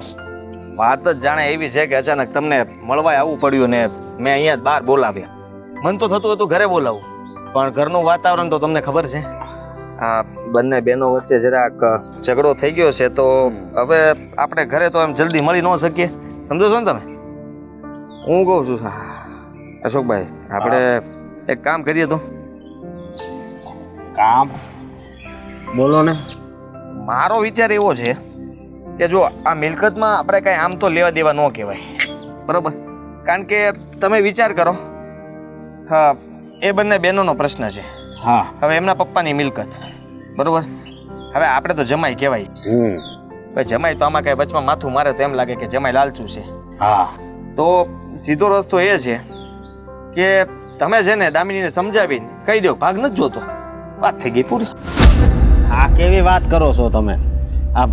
વાત જ જાણે એવી છે કે અચાનક તમને મળવા આવવું પડ્યું ને મેં અહીંયા જ બહાર બોલાવ્યા. મન તો થતું હતું ઘરે બોલાવું, પણ ઘરનું વાતાવરણ તો તમને ખબર છે, આ બંને બહેનો વચ્ચે જરાક ઝઘડો થઈ ગયો છે, તો હવે આપણે ઘરે તો એમ જલ્દી મળી ન શકીએ, સમજો છો ને તમે? હું કહું છું અશોકભાઈ, આપણે એક કામ કરીએ તો. કામ? બોલો ને. મારો વિચાર એવો છે કે જો આ મિલકતમાં આપણે કાંઈ આમ તો લેવા દેવા ન કહેવાય, બરાબર? કારણ કે તમે વિચાર કરો, હા એ બંને બહેનોનો પ્રશ્ન છે. હા. હવે એમના પપ્પાની મિલકત, બરોબર? હવે આપણે તો જમાઈ કહેવાય. હવે જમાઈ તો આમાં કાંઈ વચમાં માથું મારે તો એમ લાગે કે જમાઈ લાલચું છે. હા. તો સીધો રસ્તો એ છે કે તમે છે ને દામિનીને સમજાવીને કહી દો ભાગ નથી જોતો, વાત થઈ ગઈ પૂરી. આ કેવી વાત કરો છો તમે? આ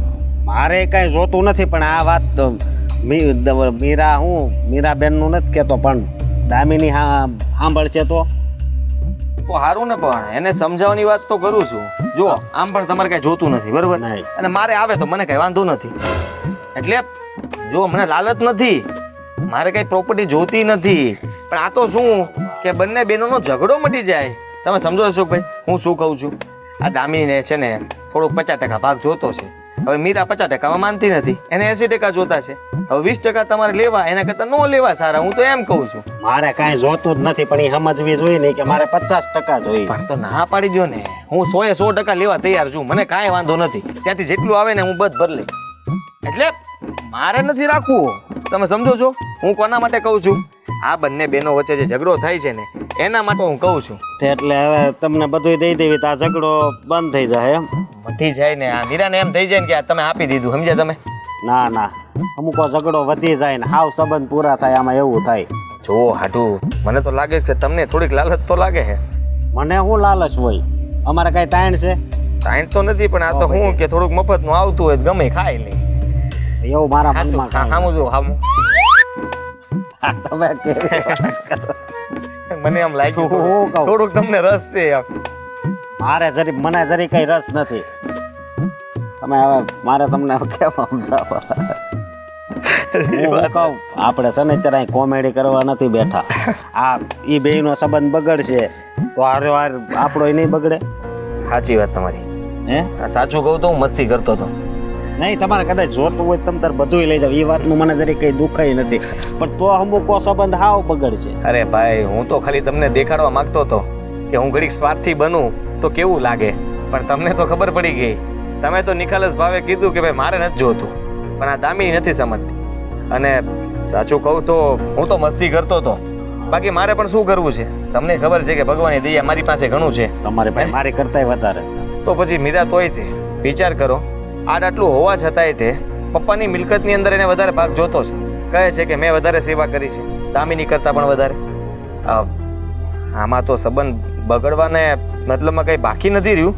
મારે કઈ જોતું નથી, પણ આ વાત તો મીરાબેનનું નથી કહેતો, પણ દામિની સાંભળશે તો સારું ને, પણ એને સમજાવવાની વાત તો કરું છું. જો આમ પણ તમારે કઈ જોતું નથી, બરોબર? નહીં. અને મારે આવે તો મને કઈ વાંધો નથી. એટલે જો મને લાલચ નથી, મારે કઈ પ્રોપર્ટી જોતી નથી, પણ આ તો શું કે બંને બહેનોનો ઝઘડો મટી જાય. તમે સમજો અશોકભાઈ હું શું કહું છું? આ દામિનીને છે ને થોડોક 50% ભાગ જોતો છે. હવે મીરા 50%માં માનતી નથી, એને 80% જોતા છે. હવે 20% તમારે લેવા, એના કરતા ન લેવા સારા, હું તો એમ કહું છું. મારે કાંઈ જોતું જ નથી, પણ એ સમજવી જોઈએ નહીં કે મારે 50% જોઈએ. પણ તો ના પાડી દો ને, હું 100% લેવા તૈયાર છું, મને કાંઈ વાંધો નથી. ત્યાંથી જેટલું આવે ને હું બધ ભર લઈ. એટલે મારે નથી રાખવું, તમે સમજો છો હું કોના માટે કહું છું? આ બંને બહેનો વચ્ચે જે ઝઘડો થાય છે ને એના માટે હું કહું છું. એટલે હવે તમને બધું દઈ દેવી તો આ ઝઘડો બંધ થઈ જાય એમ? મટી જાય ને, આ મીરાને એમ થઈ જાય ને કે આ તમે આપી દીધું, સમજ્યા તમે? ના ના, અમુક ઝઘડો વધી જાય ને હાવ સંબંધ પૂરા થાય, આમાં એવું થાય. જો હાટુ, મને તો લાગે છે કે તમને થોડીક લાલચ તો લાગે છે. મને શું લાલચ હોય? અમારે કઈ તાણ છે? તાણ તો નથી, પણ આ તો હું કે થોડુંક મફતનું આવતું હોય તો ગમે ખાઈ લે એવું મારા મનમાં કાંઈ હામું જો હામું. તમે કેવી વાત કરો? મને એમ લાગ્યું હું કહું. થોડુંક તમને રસ છે એમ. મને જરી કઈ રસ નથી. તમે હવે મારે તમને કેમ સમજાવવા? હું કહું, આપણે છે ને અત્યારે કોમેડી કરવા નથી બેઠા. આ ઈ બેયનો સંબંધ બગડશે તો હારે વાર આપણો નહીં બગડે? સાચી વાત તમારી. હે? આ સાચું કહું તો હું મસ્તી કરતો હતો. નહીં, તમારે કદાચ જોતું હોય તમે તાર બધું લઈ જાવ, એ વાતનું મને જરી કઈ દુખાય નથી, પણ તો અમુકો સંબંધ હાવ બગડશે. અરે ભાઈ, હું તો ખાલી તમને દેખાડવા માંગતો હતો કે હું ઘડીક સ્વાર્થી બનું તો કેવું લાગે, પણ તમને તો ખબર પડી ગઈ. તમે તો નિખાલસ ભાવે કીધું કે ભાઈ મારે નથી જોતું, પણ આ દામિની નથી સમજતી. અને સાચું કહું તો હું તો મસ્તી કરતો હતો, બાકી મારે પણ શું કરવું છે? તમને ખબર છે કે ભગવાનની દયા મારી પાસે ઘણું છે. તમારે ભાઈ મારી કરતાંય વધારે. તો પછી મીરા તોય તે વિચાર કરો, આટલું હોવા છતાંય તે પપ્પાની મિલકતની અંદર એને વધારે ભાગ જોતો છે. કહે છે કે મેં વધારે સેવા કરી છે દામિની કરતાં પણ વધારે. આમાં તો સંબંધ બગડવાને મતલબમાં કંઈ બાકી નથી રહ્યું.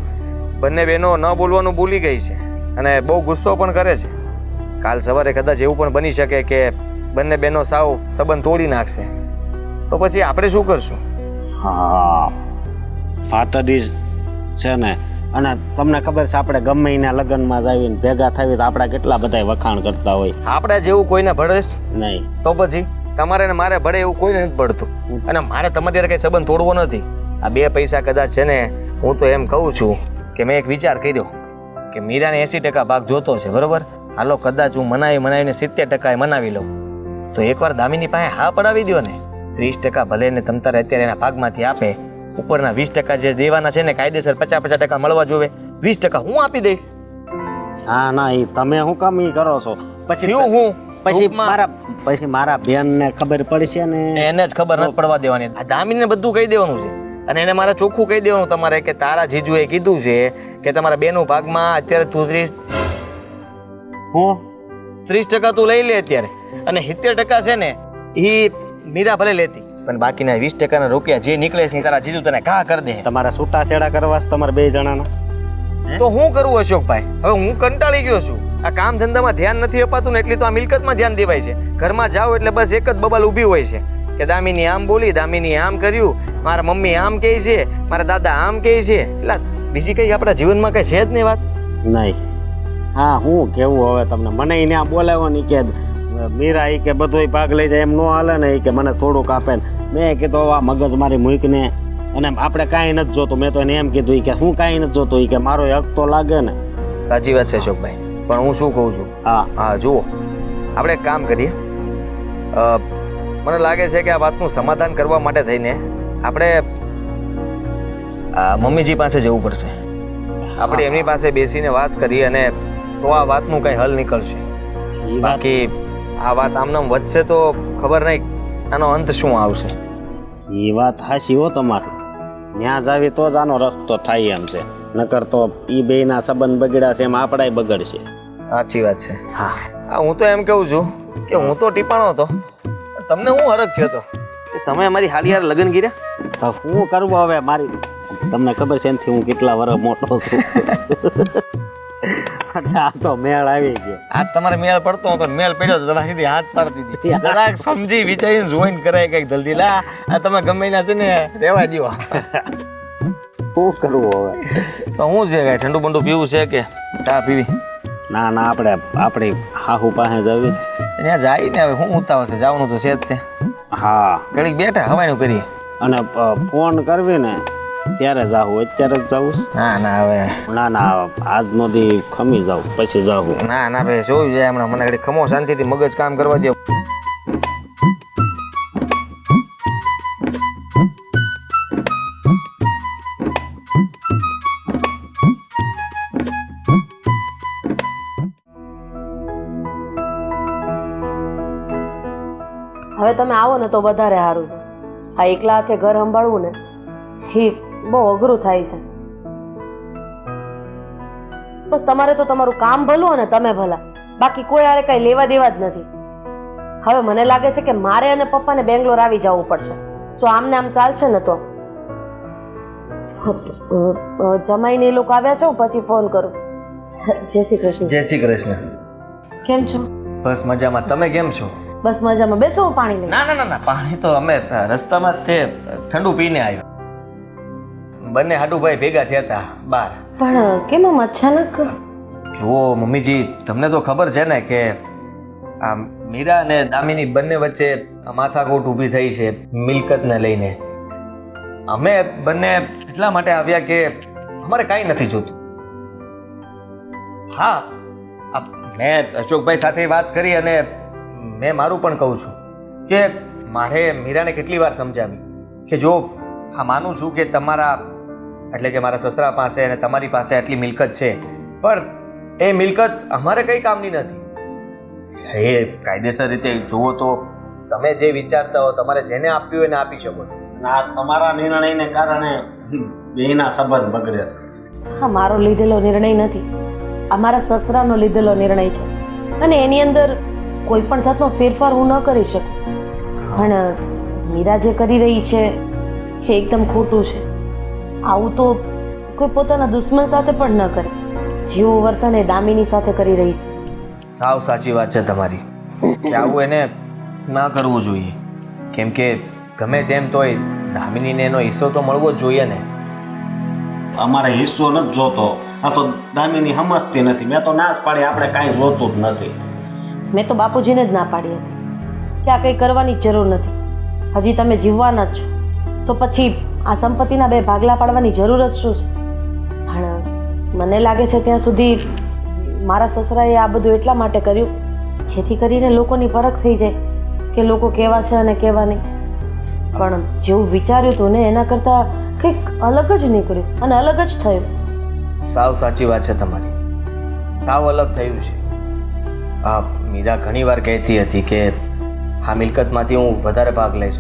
બંને બહેનો ન બોલવાનું ભૂલી ગઈ છે અને બહુ ગુસ્સો પણ કરે છે. કાલ સવારે કદાચ એવું પણ બની શકે કે બંને બહેનો સાવ સંબંધ તોડી નાખશે, તો પછી આપણે શું કરશું? હા, ફાતદીસ છે ને. અને તમને ખબર છે આપણે ગમે એના લગ્નમાં જ આવીને ભેગા થઈએ તો આપણા કેટલા બધા વખાણ કરતા હોય. આપણે જેવું કોઈને ભળે જ નહીં તો પછી તમારે ને મારે ભળે એવું કોઈને નથી પડતું. અને મારે તમારી હારે કંઈ સંબંધ તોડવો નથી. આ 2 પૈસા કદાચ છે ને, હું તો એમ કહું છું કે મેં એક વિચાર કર્યો કે મીરાને 80% ભાગ જોતો છે, બરોબર? હાલો કદાચ હું મનાવીને 70% મનાવી લઉં, તો એકવાર દામિની પાસે હા પડાવી દો ને. 30% ભલે ને તમ તારે અત્યારે એના ભાગમાંથી આપે, ઉપરના 20% જે દેવાના છે ને કાયદેસર 50% મળવા જોવે, 20% હું આપી દઈશ. હા ના, એ તમે શું કામ ઈ કરો છો? પછી હું પછી ટૂંકમાં મારા બેનને ખબર પડશે ને એને જ ખબર નથી પડવા દેવાની. આ દામિનીને બધું કહી દેવાનું છે અને એને મારે ચોખ્ખું કહી દેવાનું તમારે કે તારા જીજુએ કીધું છે કે તમારા બેનું ભાગમાં અત્યારે તું 30% તું લઈ લે અત્યારે અને 70% છે ને એ મીરા ભલે લેતી પણ બાકીના 20% રૂપિયા જે નીકળે છે તારા જીજુ તને ઘા કરી દે. તમારા છૂટા છેડા કરવા છે તમારા 2 જણાના. તો હું કરું અશોકભાઈ? હવે હું કંટાળી ગયો છું. આ કામ ધંધામાં ધ્યાન નથી અપાતું ને એટલી તો આ મિલકતમાં ધ્યાન દેવાય છે. ઘરમાં જાઓ એટલે બસ એક જ બબલ ઊભી હોય છે કે દામિની આમ બોલી, દામિની આમ કર્યું, મારા મમ્મી આમ કહે છે, મારા દાદા આમ કહે છે. એટલે બીજી કઈ આપણા જીવનમાં કઈ છે જ નહીં વાત. નહીં. હા હું કેવું હવે તમને, મને એને આ બોલાવ્યો ને કે મીરા ઈ કે બધોય ભાગ લઈ જાય એમ ન હાલે ને, ઈ કે મને થોડુંક આપે ને. મેં કીધું આ મગજ મારી મૂકીને અને આપણે કાંઈ નથી જોતું. મેં તો એને એમ કીધું કે હું કાંઈ નથી જોતું, ઈ કે મારો હક તો લાગે ને. સાચી વાત છે અશોકભાઈ, પણ હું શું કહું છું, હા જુઓ આપણે એક કામ કરીએ. મને લાગે છે કે આ વાતનું સમાધાન કરવા માટે થઈને આપણે મમ્મીજી પાસે જવું પડશે. આપણે એમની પાસે બેસીને વાત કરીએ અને તો આ વાતનું કંઈ હલ નીકળશે. બાકી આ વાત આમનામ વધશે તો ખબર નહીં આનો અંત શું આવશે. એ વાત હાચી હો તમારી. ત્યાં જાવી તો જ આનો રસ્તો થાય એમ છે, નકર તો એ બેયના સંબંધ બગડ્યા છે એમ આપણાય બગડશે. સાચી વાત છે. હા હું તો એમ કહું છું કે હું તો ટીપાણો હતો, તમને હું હરખ થયો હતો કે તમે અમારી હાલી યાર લગ્ન કર્યા. હું કરવું હવે મારી, તમને ખબર છે એનાથી હું કેટલા વર્ષ મોટો છું. આ તો મેળ આવી ગયો. આજ તમારે મેળ પડતો હતો, મેળ પડ્યો તો તમારી સીધી હાથ પાડતી હતી. જરાક સમજી વિચારીને જોઈન કરાય કઈક જલ્દી. લા આ તમે ગમે ના છે ને રહેવા દો. શું કરવું હવે? તો હું છે કઈ ઠંડુ બંડુ પીવું છે કે ચા પીવી? ના ના આપણે આપણી હાહુ પાસે જવી. ત્યાં જાય ને હવે હું ઉતાવળ છે, જવાનું તો છે જ તે. હા ઘડીક બેઠા હવાયનું કરીએ અને ફોન કરવી ને ત્યારે જાવું, અત્યારે જ જવું? ના ના હવે ના ના આજનો દી ખમી જાવ પછી જાવું. ના ના ભાઈ જોયું જાય હમણાં, મને ઘડી ખમો શાંતિથી મગજ કામ કરવા દો. હવે તમે આવો ને તો વધારે સારું છે. આ એકલા હાથે ઘર સંભાળવું ને એ બહુ અઘરું થાય છે. બસ તમારે તો તમારું કામ ભલું અને તમે ભલા, બાકી કોઈ હારે કઈ લેવા દેવા જ નથી. હવે મને લાગે છે કે મારે અને પપ્પાને બેંગ્લોર આવી જવું પડશે. જો આમને આમ ચાલશે ને તો જમાઈને એ લોકો આવ્યા છે, હું પછી ફોન કરું. જય શ્રી કૃષ્ણ. જય શ્રી કૃષ્ણ. કેમ છો? બસ મજામાં. તમે કેમ છો? બસ મજામાં. બેસો, હું પાણી લઈ. ના ના ના ના પાણી તો અમે રસ્તામાં તે ઠંડુ પીને આવ્યા. બંને હાડુભાઈ ભેગા થયા હતા બહાર. પણ કેમ આમ અચાનક? જુઓ મમ્મીજી, તમને તો ખબર છે ને કે આ મીરા અને દામિની બંને વચ્ચે માથાકૂટ ઊભી થઈ છે મિલકતને લઈને. અમે બંને એટલા માટે આવ્યા કે અમારે કાંઈ નથી જોતું. હા મેં અશોકભાઈ સાથે વાત કરી અને મેં મારું પણ કહું છું કે મારે મીરાને કેટલી વાર સમજાવી કે જો હા માનું છું કે તમારા એટલે કે મારા સસરા પાસે અને તમારી પાસે આટલી મિલકત છે, પણ એ મિલકત અમારે કંઈ કામની નથી. એ કાયદેસર રીતે જુઓ તો તમે જે વિચારતા હો, તમારે જેને આપ્યું હોય એને આપી શકો છો. ના તમારા નિર્ણયને કારણે બેયના સંબંધ બગડે છે. હા, મારો લીધેલો નિર્ણય નથી, આ મારા સસરાનો લીધેલો નિર્ણય છે અને એની અંદર કોઈ પણ જાતનો ફેરફાર હું ન કરી શકું. પણ મીરા જે કરી રહી છે એ એકદમ ખોટું છે. આવું તો કોઈ પોતાના દુશ્મન સાથે પણ ન કરે. જેવું વર્તન એ દામિની સાથે કરી રહી છે. સાવ સાચી વાત છે તમારી કે આવું એને ના કરવું જોઈએ, કેમ કે ગમે તેમ તોય દામિનીને એનો હિસ્સો તો મળવો જ જોઈએ ને. અમારે હિસ્સો નથી જોતો, આ તો દામિની સમજતી નથી. મેં તો ના જ પાડી, આપણે કાંઈ જોતું જ નથી. મેં તો બાપુજીને જ ના પાડી હતી કે આ કંઈ કરવાની જરૂર નથી. હજી તમે જીવવાના જ છો તો પછી આ સંપત્તિના 2 ભાગલા પાડવાની જરૂર જ શું છે? પણ મને લાગે છે ત્યાં સુધી મારા સસરાએ આ બધું એટલા માટે કર્યું જેથી કરીને લોકોની પરખ થઈ જાય કે લોકો કેવા છે અને કેવા નહીં. પણ જેવું વિચાર્યું હતું ને એના કરતાં કંઈક અલગ જ નીકળ્યું અને અલગ જ થયું. સાવ સાચી વાત છે તમારી, સાવ અલગ થયું છે. મીરા ઘણીવાર કહેતી હતી કે આ મિલકતમાંથી હું વધારે ભાગ લઈશ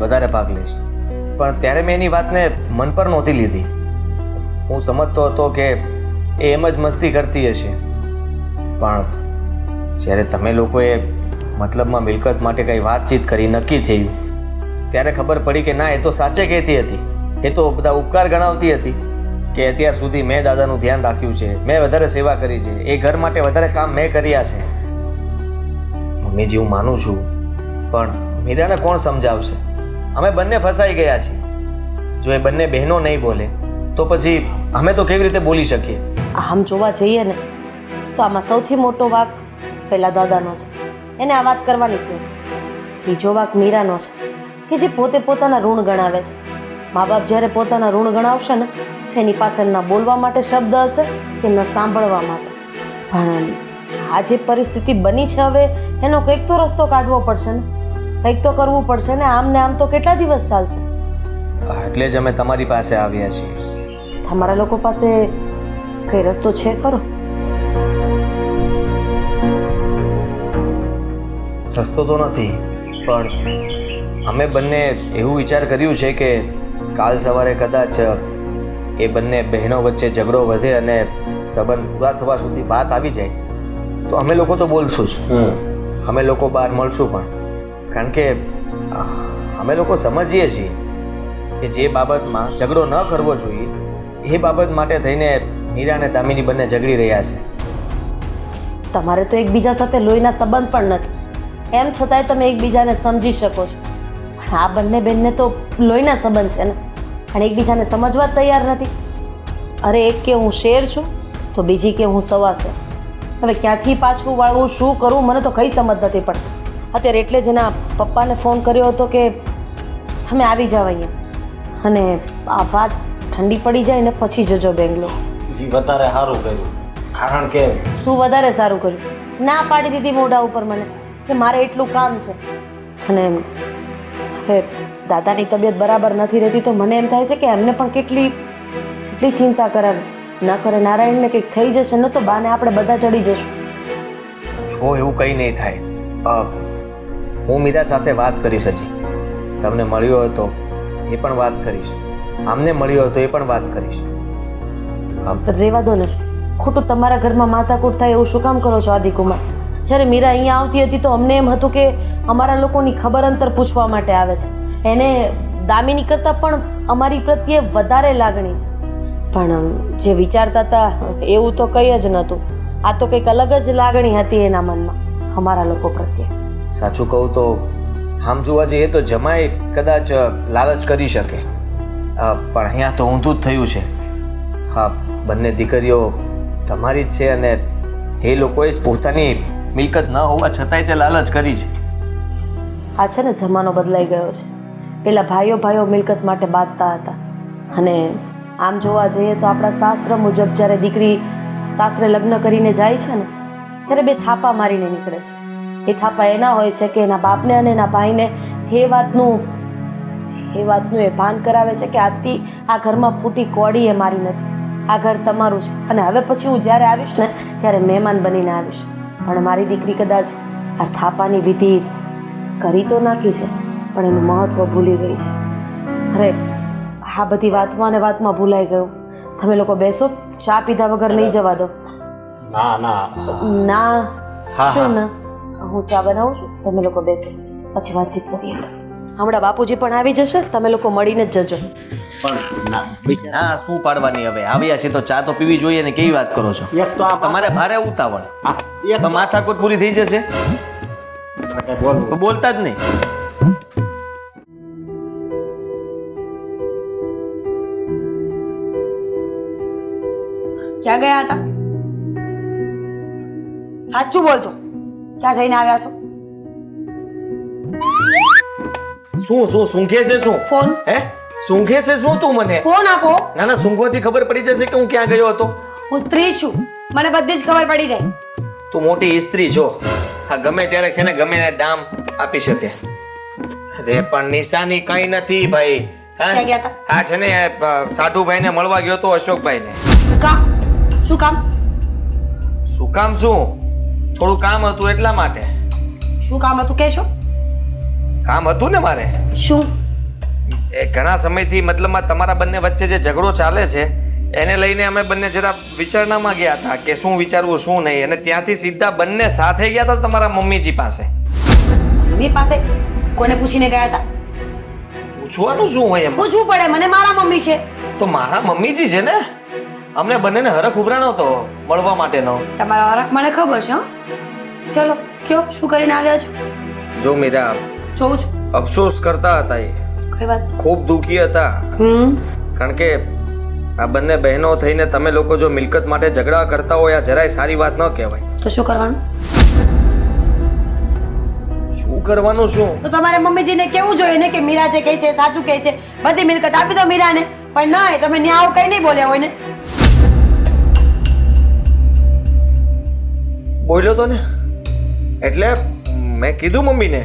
પણ ત્યારે મેં એની વાતને મન પર નહોતી લીધી. હું સમજતો હતો કે એ એમ જ મસ્તી કરતી હશે, પણ જ્યારે તમે લોકોએ મતલબમાં મિલકત માટે કંઈ વાતચીત કરી, નક્કી થયું, ત્યારે ખબર પડી કે ના, એ તો સાચે કહેતી હતી. એ તો બધા ઉપકાર ગણાવતી હતી કે અત્યાર સુધી મેં દાદાનું ધ્યાન રાખ્યું છે, મેં વધારે સેવા કરી છે, એ ઘર માટે વધારે કામ મેં કર્યા છે. મમ્મીજી, હું માનું છું, પણ મીરાને કોણ સમજાવશે? અમે બંને ફસાઈ ગયા છીએ. જો એ બંને બહેનો નહીં બોલે તો પછી અમે તો કેવી રીતે બોલી શકીએ? આમ જોવા જઈએ ને તો આમાં સૌથી મોટો વાંક પહેલા દાદાનો છે, એને આ વાત કરવાની જ નથી. બીજો વાંક મીરાનો છે કે જે પોતે પોતાના ઋણ ગણાવે છે. મા બાપ જ્યારે પોતાના ઋણ ગણાવશે ને તો એની પાસે ન બોલવા માટે શબ્દ હશે કે ન સાંભળવા માટે. પણ આ જે પરિસ્થિતિ બની છે, હવે એનો કંઈક તો રસ્તો કાઢવો પડશે ને, કંઈક તો કરવું પડશે ને. આમ ને આમ તો કેટલા દિવસ ચાલશે? એટલે જ અમે તમારી પાસે આવ્યા છીએ. તમારા લોકો પાસે કઈ રસ્તો છે ખરો? રસ્તો તો નથી, પણ અમે બંને એવું વિચાર કર્યું છે કે કાલ સવારે કદાચ એ બંને બહેનો વચ્ચે ઝઘડો વધે અને સંબંધ પૂરા થવા સુધી વાત આવી જાય તો અમે લોકો તો બોલશું જ. અમે લોકો બહાર મળશું પણ, કારણ કે અમે લોકો સમજીએ છીએ કે જે બાબતમાં ઝઘડો ન કરવો જોઈએ એ બાબત માટે થઈને મીરા અને દામિની બંને ઝઘડી રહ્યા છે. તમારે તો એકબીજા સાથે લોહીના સંબંધ પણ નથી, એમ છતાંય તમે એકબીજાને સમજી શકો છો. પણ આ બંને બેનને તો લોહીના સંબંધ છે ને, અને એકબીજાને સમજવા જ તૈયાર નથી. અરે એક કે હું શેર છું તો બીજી કે હું સવા શેર. હવે ક્યાંથી પાછું વાળવું, શું કરવું, મને તો કંઈ સમજ નથી પડતી અત્યારે. એટલે જ એના પપ્પાને ફોન કર્યો હતો કે તમે આવી જાઓ અહીંયા, અને આ વાત ઠંડી પડી જાય ને પછી જજો બેંગ્લોર. એ વધારે સારું કર્યું, કારણ કે શું વધારે સારું કર્યું? ના પાડી દીધી મોઢા ઉપર મને કે મારે એટલું કામ છે. અને હવે દાદાની તબિયત બરાબર નથી રહેતી તો મને એમ થાય છે કે એમને પણ કેટલી ચિંતા કરાવે. ન કરે નારાયણને કંઈક થઈ જશે ને તો બાને આપણે બધા ચડી જશું. જો એવું કંઈ નહીં થાય, હું મીરા સાથે વાત કરીશ. હજી તમને મળ્યો હોય તો એ પણ વાત કરીશ, આમને મળ્યો હોય તો એ પણ વાત કરીશ. રહેવા દો ને, ખોટું તમારા ઘરમાં માથાકૂટ થાય એવું શું કામ કરો છો આદિકુમાર? જ્યારે મીરા અહીંયા આવતી હતી તો અમને એમ હતું કે અમારા લોકોની ખબર અંતર પૂછવા માટે આવે છે. એને દામિની કરતાં પણ અમારી પ્રત્યે વધારે લાગણી છે. પણ જે વિચારતા હતા એવું તો કંઈ જ નહોતું. આ તો કંઈક અલગ જ લાગણી હતી એના મનમાં અમારા લોકો પ્રત્યે. સાચું કહું તો આમ જોવા જઈએ તો જમાઈ કદાચ લાલચ કરી શકે, પણ અહીંયા તો ઊંધું જ થયું છે. હા, બંને દીકરીઓ તમારી જ છે અને એ લોકોએ જ પોતાની મિલકત ન હોવા છતાંય તે લાલચ કરી છે. આ છે ને જમાનો બદલાઈ ગયો છે. પેલા ભાઈઓ મિલકત માટે બાંધતા હતા, અને આમ જોવા જઈએ તો આપણા શાસ્ત્ર મુજબ જ્યારે દીકરી સાસરે લગ્ન કરીને જાય છે ને ત્યારે બે થાપા મારીને નીકળે છે. એ થાપા એના હોય છે કે એના બાપને અને એના ભાઈને એ વાતનું એ ભાન કરાવે છે કે આજથી આ ઘરમાં ફૂટી કોડી એ મારી નથી, આ ઘર તમારું છે, અને હવે પછી હું જ્યારે આવીશ ને ત્યારે મહેમાન બનીને આવીશ. પણ મારી દીકરી કદાચ આ થાપાની વિધિ કરી તો નાખી છે પણ એનું મહત્વ ભૂલી ગઈ છે. અરે આ બધી વાતમાં ભૂલાઈ ગયું. તમે લોકો બેસો, ચા પીધા વગર નહીં જવા દો. ના શું ના, હું ચા બનાવું છું, તમે લોકો બેસો, પછી વાતચીત કરીએ. હમણાં બાપુજી પણ આવી જશે, તમે લોકો મળીને જ જજો. હા, શું પાડવાની? હવે આવ્યા છે તો ચા તો પીવી જોઈએ ને. કેવી વાત કરો છો? તમારે ભારે ઉતાવળ, માથાકૂટ પૂરી થઈ જશે તો બોલતા જ નહીં. ક્યાં ગયા હતા? સાચું બોલજો, ક્યાં જઈને આવ્યા છો? શું સૂંઘે છે? શું ફોન સૂંઘે છે? શું તું મને ફોન આપો. ના, સૂંઘવાથી ખબર પડી જશે કે હું ક્યાં ગયો હતો. હું સ્ત્રી છું, મને બધી જ ખબર પડી જાય. તું મોટી સ્ત્રી છો, હા, ગમે ત્યારે છે ને ગમે એને ડામ આપી શકે. અરે પણ નિશાની કઈ નથી ભાઈ. ક્યાં ગયા હતા? હા, છે ને સાઢુભાઈ ને મળવા ગયો તો, અશોકભાઈ ને. શું કામ? શું કામ? શું થોડું કામ હતું એટલા માટે. શું કામ હતું કહેશો? કામ હતું ને મારે શું? એ ઘણા સમયથી મતલબમાં તમારા બંને વચ્ચે જે ઝઘડો ચાલે છે એને લઈને અમે બંને જરા વિચારણામાં ગયા હતા કે શું વિચારવું શું નહીં, અને ત્યાંથી સીધા બંને સાથે ગયા હતા તમારા મમ્મીજી પાસે. મમ્મી પાસે કોને પૂછીને ગયા હતા? પૂછવાનું શું હોય એમ? પૂછવું પડે, મને મારા મમ્મી છે. તો મારા મમ્મીજી છે ને, અમને બંનેને હરખ ઉભરાણો હતો મળવા માટેનો. તમારા હરખ મને ખબર છે. ચલો કયો, શું કરીને આવ્યા છો? જો મીરા, જોઉં છું. અફસોસ કરતા હતા, એ કઈ વાત? ખૂબ દુઃખી હતા. કારણ કે આ બંને બહેનો થઈને તમે લોકો જો મિલકત માટે ઝઘડા કરતા હોય, આ જરાય સારી વાત ન કહેવાય. તો શું કરવાનું? શું કરવાનું શું? તો તમારે મમ્મીજીને કેવું જોઈએ ને કે મીરા જે કહે છે સાચું કહે છે, બધી મિલકત આપી દો મીરાને. પણ ના, તમે ન્યા આવું કઈ નહીં બોલ્યા હોય ને. બોલ્યો તો ને, એટલે મેં કીધું મમ્મીને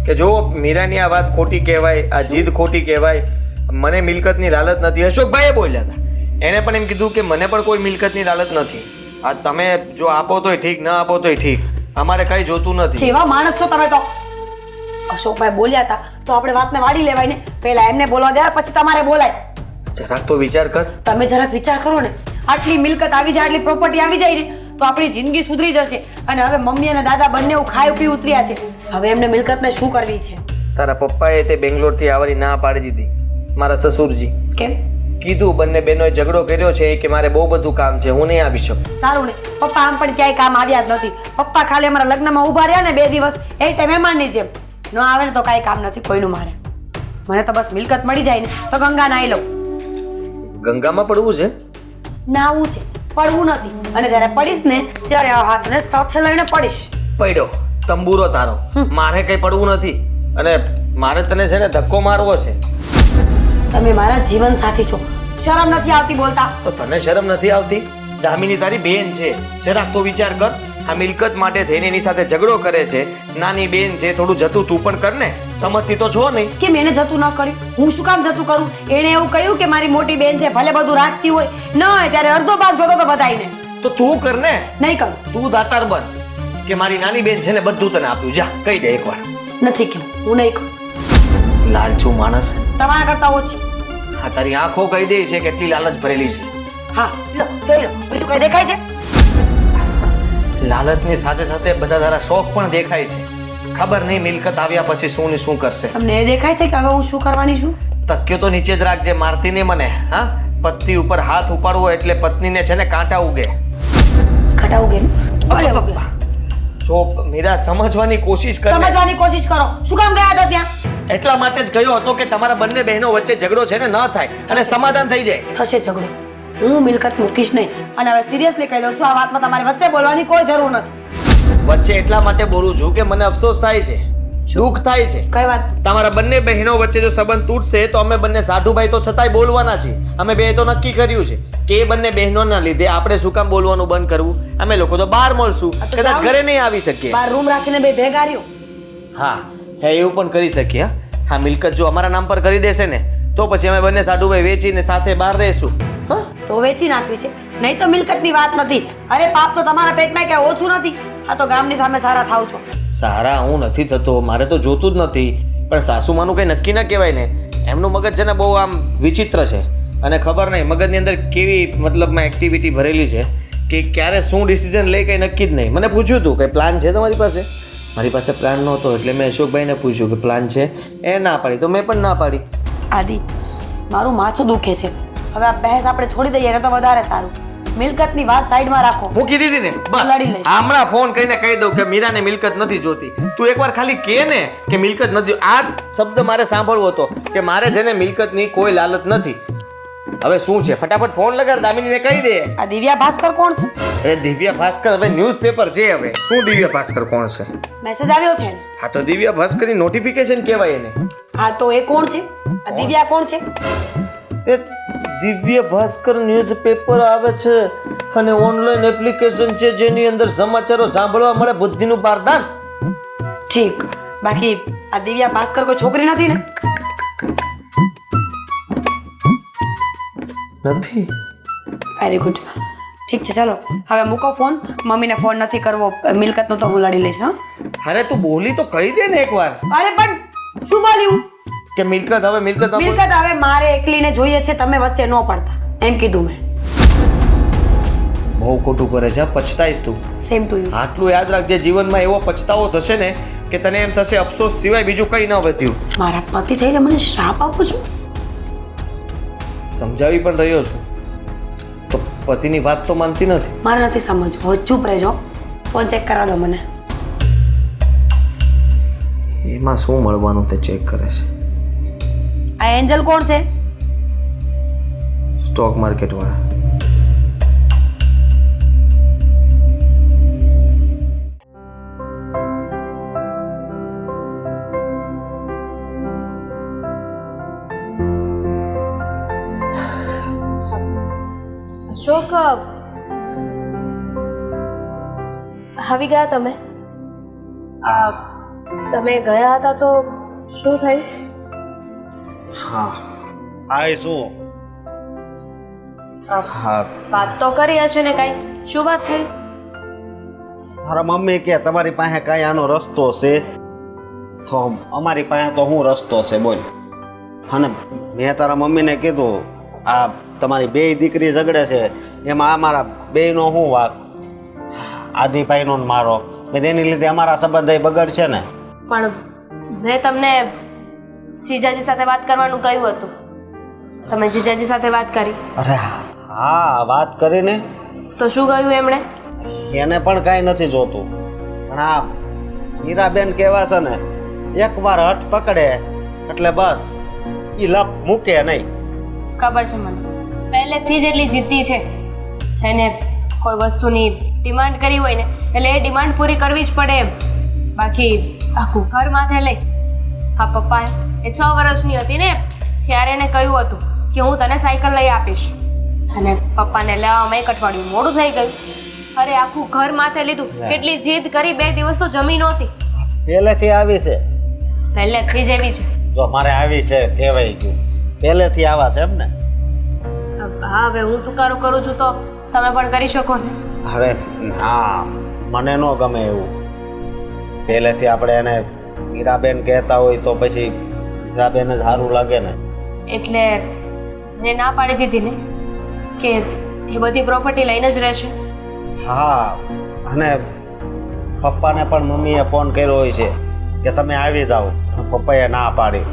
કે જો મીરાની આ વાત ખોટી કહેવાય, આ જીદ ખોટી કહેવાય, મને મિલકતની લાલચ નથી. અશોકભાઈએ બોલ્યા હતા, એણે પણ એમ કીધું કે મને પણ કોઈ મિલકતની લાલચ નથી. આ તમે જો આપો તોય ઠીક, ના આપો તોય ઠીક, અમારે કઈ જોતું નથી. કેવા માણસ છો તમે તો! અશોકભાઈ બોલ્યા હતા તો આપણે વાતને વાળી લેવાય ને. પહેલા એમને બોલવા દેવાય, પછી તમારે બોલાય. જરાક તો વિચાર કર. તમે જરાક વિચાર કરો ને. આટલી મિલકત આવી જાય, આટલી પ્રોપર્ટી આવી જાય ને તો આપણી જિંદગી સુધરી જશે. અને હવે મમ્મી અને દાદા બંને ખાઈ પી ઉતર્યા છે. હવે એમને મિલકતને શું કરવી છે? તારા પપ્પાએ તે બેંગ્લોરથી આવવાની ના પાડી દીધી. મારા સસુરજી કેમ? કીધું બંને બહેનોએ ઝઘડો કર્યો છે કે મારે બહુ બધું કામ છે, હું નહીં આવી શકું. સારું ને, પપ્પા આમ પણ ક્યાંય કામ આવ્યા જ નથી. પપ્પા ખાલી અમારા લગ્નમાં ઊભા રહ્યા ને 2 દિવસ, એ તે મહેમાનની જેમ. ન આવે ને તો કાંઈ કામ નથી કોઈનું મારે. મને તો બસ મિલકત મળી જાય ને તો ગંગા નાઈ લઉં. ગંગામાં પડવું છે? નાવું છે, પડવું નથી. અને જ્યારે પડીશ ને ત્યારે આ હાથને સાથે લઈને પડીશ. પડ્યો તંબુરો તારો. મારે કઈ પડવું નથી, અને મારે તને છે ને ધક્કો મારવો છે. તમે મારા જીવન સાથી છો, શરમ નથી આવતી બોલતા? તો તને શરમ નથી આવતી? દામિની તારી બેન છે, જરાક તો વિચાર કર. આ મિલકત માટે થઈને એની સાથે ઝઘડો કરે છે. નાની બેન છે, થોડું જતું તું પણ કર ને. સમજતી તો છો નહીં. કેમ એને જતું ન કર્યું? હું શું કામ જતું કરું? એણે એવું કહ્યું કે મારી મોટી બેન છે, ભલે બધું રાખતી હોય ન હોય ત્યારે અડધો ભાગ જોતો તો બધાઈને. તો તું કર ને. નહીં કરું. તું દાતાર બન કે મારી નાની બેન છે ને બધું તને આપ્યું. જા કહી દે એકવાર. નથી કેવું, હું નહીં કરું. લાલચુ માણસ. તમારા કરતા ઓછી. હા, તારી આંખો કહી દે છે કેટલી લાલચ ભરેલી છે. હા લો, જોઈ લો. બીજું કઈ દેખાય છે? લાલચની સાથે સાથે બધા તારા શોખ પણ દેખાય છે. ખબર નહીં મિલકત આવ્યા પછી શું ને શું કરશે. તમને એ દેખાય છે કે હવે હું શું કરવાની છું? તક્યો તો નીચે જ રાખજે, મારતી નહીં મને. હા, પત્ની ઉપર હાથ ઉપાડવો એટલે પત્નીને છે ને કાંટા ઉગે. ખટાવું કે ભલે ઉગે. જો મીરા સમજવાની કોશિશ કર. સમજવાની કોશિશ કરો. શું કામ ગયા હતા ત્યાં? એટલા માટે જ કહ્યો હતો કે તમારા બંને બહેનો વચ્ચે ઝઘડો છે ને ન થાય અને સમાધાન થઈ જાય. થશે ઝઘડો. હું મિલકત મૂકીશ નહીં. અને હવે સિરિયસલી કહી દઉં છું, આ વાતમાં તમારે વચ્ચે બોલવાની કોઈ જરૂર નથી. વચ્ચે એટલા માટે બોલું છું કે મને અફસોસ થાય છે, દુઃખ થાય છે. કઈ વાત? તમારા બંને બહેનો વચ્ચે જો સંબંધ તૂટશે તો અમે બંને સાધુભાઈ તો છતાંય બોલવાના છીએ. અમે બે તો નક્કી કર્યું છે કે એ બંને બહેનોના લીધે આપણે શું કામ બોલવાનું બંધ કરવું. અમે લોકો તો બહાર મળશું, કદાચ ઘરે નહીં આવી શકીએ. બાર રૂમ રાખીને બે ભેગા રહ્યો. હા, એવું પણ કરી શકીએ. હા, મિલકત જો અમારા નામ પર કરી દેશે ને તો પછી અમે બંને સાધુભાઈ વેચીને સાથે બહાર રહીશું. હા, તો વેચી નાખવી છે, નહીં તો મિલકતની વાત નથી. અરે પાપ તો તમારા પેટમાં ક્યાં ઓછું નથી. આ તો ગામની સામે સારા થાવ છો. સારા હું નથી થતો, મારે તો જોતું જ નથી. પણ સાસુમાનું કઈ નક્કી ના કહેવાય ને. એમનું મગજ છે ને બહુ આમ વિચિત્ર છે, અને ખબર નહીં મગજની અંદર કેવી મતલબમાં એક્ટિવિટી ભરેલી છે કે ક્યારે શું ડિસિઝન લે કંઈ નક્કી જ નહીં. મને પૂછ્યું હતું કે પ્લાન છે તમારી પાસે? મારી પાસે પ્લાન નહોતો એટલે મેં અશોકભાઈને પૂછ્યું કે પ્લાન છે. એ ના પાડી તો મેં પણ ના પાડી. આદિ, મારું માથું દુખે છે. હવે આ બહેસ આપણે છોડી દઈએ ને તો વધારે સારું. મિલકતની વાત સાઈડમાં રાખો. મૂકી દીધી ને બસ. લડી લઈશ. હમણાં ફોન કરીને કહી દઉં કે મીરાને મિલકત નથી જોતી. તું એકવાર ખાલી કહે ને કે મિલકત નથી. આ શબ્દ મારે સાંભળવો હતો કે મારે જેને મિલકતની કોઈ લાલચ નથી. હવે શું છે? ફટાફટ ફોન લગાડ, દામિનીને કહી દે. આ દિવ્યા ભાસ્કર કોણ છે? એ દિવ્યા ભાસ્કર હવે ન્યૂઝપેપર છે. હવે શું દિવ્યા ભાસ્કર કોણ છે? મેસેજ આવ્યો છે ને? હા, તો દિવ્યા ભાસ્કરની નોટિફિકેશન કહેવાય એને. હા, તો એ કોણ છે? આ દિવ્યા કોણ છે? એ દિવ્ય ભાસ્કર ન્યૂઝપેપર આવે છે અને ઓનલાઈન એપ્લિકેશન છે જેની અંદર સમાચારો સાંભળવા મળે. બુદ્ધિનું બારદાન. ઠીક. બાકી આ દિવ્યા ભાસ્કર કોઈ છોકરી નથી ને? નથી. Very good. ઠીક છે, ચલો હવે મૂકો ફોન. મમ્મીને ફોન નથી કરવો મિલકતનો તો હું લડી લઈશ. હા, અરે તું બોલી તો કહી દે ને એકવાર અરે પણ શું બોલ્યું? કે મિલકત હવે મિલકત હવે મારે એકલીને જોઈએ છે, તમે વચ્ચે ન પડતા એમ કીધું મેં. બહુ ખોટું કરે છે, પછતાઈશ તું. Same to you. આટલું યાદ રાખજે, જીવનમાં એવો પછતાવો થશે ને કે તને એમ થશે અફસોસ સિવાય બીજું કંઈ ન વધ્યું. મારા પતિ થઈને મને શ્રાપ આપો છો? સમજાવી પણ રહ્યો છું તો પતિની વાત તો માનતી નથી. મારે નથી સમજવું, હવે ચૂપ રહેજો. ફોન ચેક કરવા દો મને. એમાં શું મળવાનું તે ચેક કરે છે. આ એન્જલ કોણ છે? સ્ટોક માર્કેટ વાળા. અશોક, આવી ગયા તમે? તમે ગયા હતા તો શું થયું? હા હાય શું હા વાત તો કરી હશે ને કાંઈ? શું વાત થઈ? તારા મમ્મી કે તમારી પાસે કાંઈ આનો રસ્તો છે, તો અમારી પાસે તો શું રસ્તો છે બોલ. અને મેં તારા મમ્મીને કીધું આ તમારી બે દીકરી ઝઘડે છે એમાં આ મારા બેયનો શું વાક? આદિભાઈનો ને મારો, એની લીધે અમારા સંબંધ બગડશે ને. પણ મેં તમને જીજાજી સાથે વાત કરવાનું કહ્યું હતું. તમે જીજાજી સાથે વાત કરી? અરે હા વાત કરીને. તો શું કહ્યું એમણે? એને પણ કાંઈ નથી જોતું, પણ આ મીરાબેન કેવા છે ને, એકવાર હઠ પકડે એટલે બસ ઈ લપ મૂકે નહીં. ખબર છે મને, પહેલેથી જ એટલી જિદ્દી છે. એને કોઈ વસ્તુની ડિમાન્ડ કરી હોય ને એટલે એ ડિમાન્ડ પૂરી કરવી જ પડે એમ. બાકી આખું ઘર માથે લઈ. હા, પપ્પાએ એ 6 વર્ષની હતી ને ત્યારે એને કહ્યું હતું કે હું તને સાયકલ લઈ આપીશ, અને પપ્પાને લેવામાં 1 અઠવાડિયું મોડું થઈ ગયું. અરે આખું ઘર માથે લીધું. કેટલી જીદ કરી, 2 દિવસ તો જમી નહોતી. પહેલેથી આવી છે, પહેલેથી જ એવી છે. જો મારે આવી છે કહેવાય ગયું, પહેલેથી આવા છે એમ ને. હા, હવે હું તુકારો કરું છું તો તમે પણ કરી શકો ને. અરે ના, મને ન ગમે એવું. પહેલેથી આપણે એને મીરાબેન કહેતા હોય તો પછી મીરાબેન જ સારું લાગે ને. એટલે મેં ના પાડી દીધી ને કે એ બધી પ્રોપર્ટી લઈને જ રહેશે. હા, અને પપ્પાને પણ મમ્મીએ ફોન કર્યો હોય છે કે તમે આવી જાઓ. પપ્પાએ ના પાડી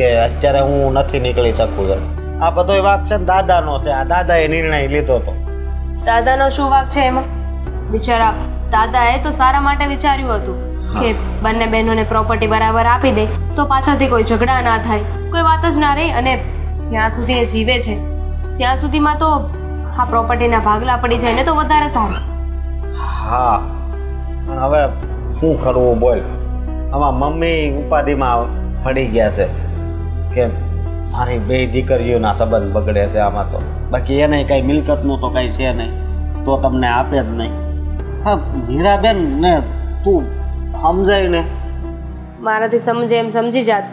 કે અત્યારે હું નથી નીકળી શકું છું. આ બધો વાક છે ને દાદાનો છે. આ દાદાએ નિર્ણય લીધો હતો. દાદાનો શું વાંક છે એમાં? બિચારા દાદાએ તો સારા માટે વિચાર્યું હતું કે બંને બહેનોને પ્રોપર્ટી બરાબર આપી દે તો પાછળથી કોઈ ઝઘડા ના થાય, કોઈ વાત જ ના રહે. અને જ્યાં સુધી એ જીવે છે ત્યાં સુધીમાં તો આ પ્રોપર્ટીના ભાગલા પડી જાય ને તો વધારે સારું. હા, પણ હવે શું કરવું બોલ. આમાં મમ્મી ઉપાધિમાં પડી ગયા છે કે મારી 2 દીકરીઓના સંબંધ બગડે છે આમાં તો. બાકી એને કાંઈ મિલકતનું તો કાંઈ છે નહીં, તો તમને આપે જ નહીં. હા મીરાબેન ને તું સમજાય ને. મારાથી સમજે એમ સમજી જાત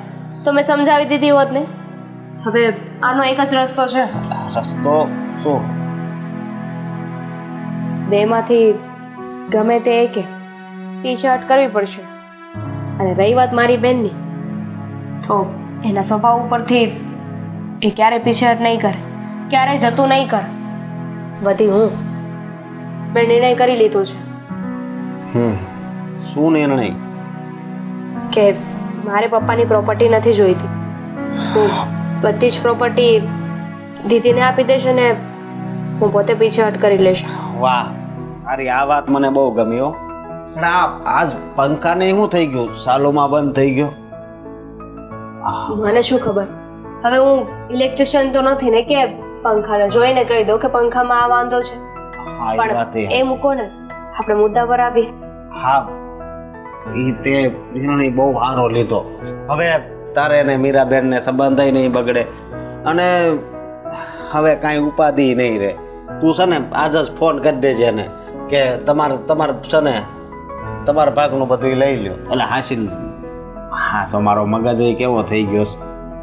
તો મેં સમજાવી દીધી હોત ને. હવે આનો એક જ રસ્તો છે. રસ્તો શું? બેમાંથી ગમે તે એકે પીછાહટ કરવી પડશે. અને રહી વાત મારી બેનની, તો એના સ્વભાવ ઉપરથી એ ક્યારેય પીછાહટ નહીં કરે, ક્યારેય જતું નહીં કરે. વધી હું મેં નિર્ણય કરી લીધો છે શું નિર્ણય? કે મારે પપ્પાની પ્રોપર્ટી નથી જોઈતી. હું બધી જ પ્રોપર્ટી દીદીને આપી દઈશ અને હું પોતે પીછાહટ કરી લઈશ. વાહ, તારી આ વાત મને બહુ ગમી હો. પણ આજ પંખાને શું થઈ ગયું? સાલોમાં બંધ થઈ ગયો. મને શું ખબર? હવે હું ઇલેક્ટ્રિશિયન તો નથી ને કે પંખાને જોઈને કહી દઉં કે પંખામાં આ વાંધો છે. હા, એ વાત પણ એ મૂકો ને, આપણે મુદ્દા પર આવીએ. હા, ઈ તે નિર્ણય બહુ સારો લીધો. હવે તારે ને મીરાબેનને સંબંધ નહીં બગડે અને હવે કાંઈ ઉપાધિ નહીં રહે. તું છે ને આજ જ ફોન કરી દેજે એને કે તમારે છે ને તમારા ભાગનું બધું લઈ લ્યો. એટલે હાસીને હા સો મારો મગજ કેવો થઈ ગયો છે.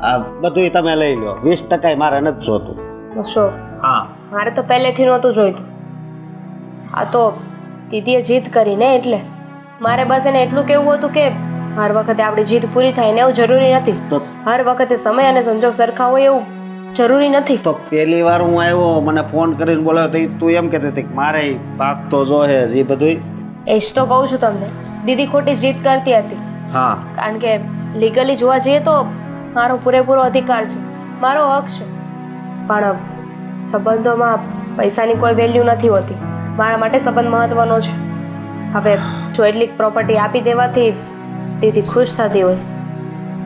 આ બધું તમે લઈ લો. 20% મારે નથી જોતું. શો? હા, મારે તો પહેલેથી નહોતું જોઈતું. આ તો દીદીએ જીદ કરીને એટલે મારે બસ એને એટલું કહેવું હતું કે હર વખતે આપણી જીદ પૂરી થાય ને એવું જરૂરી નથી. તો હર વખતે સમય અને સંજોગ સરખા હોય એવું જરૂરી નથી. તો પહેલી વાર હું આવ્યો મને ફોન કરીને બોલાવ્યો તો તું એમ કહેતી હતી કે મારે પાક તો જોહે જ એ બધું. એ જ તો કહું છું તમને. દીદી ખોટી જીદ કરતી હતી. હા કારણ કે લીગલી જોવા જઈએ તો મારો પૂરેપૂરો અધિકાર છે, મારો હક છે. પણ સંબંધોમાં પૈસાની કોઈ વેલ્યુ નથી હોતી. મારા માટે સંબંધ મહત્વનો છે. હવે જો એટલી પ્રોપર્ટી આપી દેવાથી દીદી ખુશ થતી હોય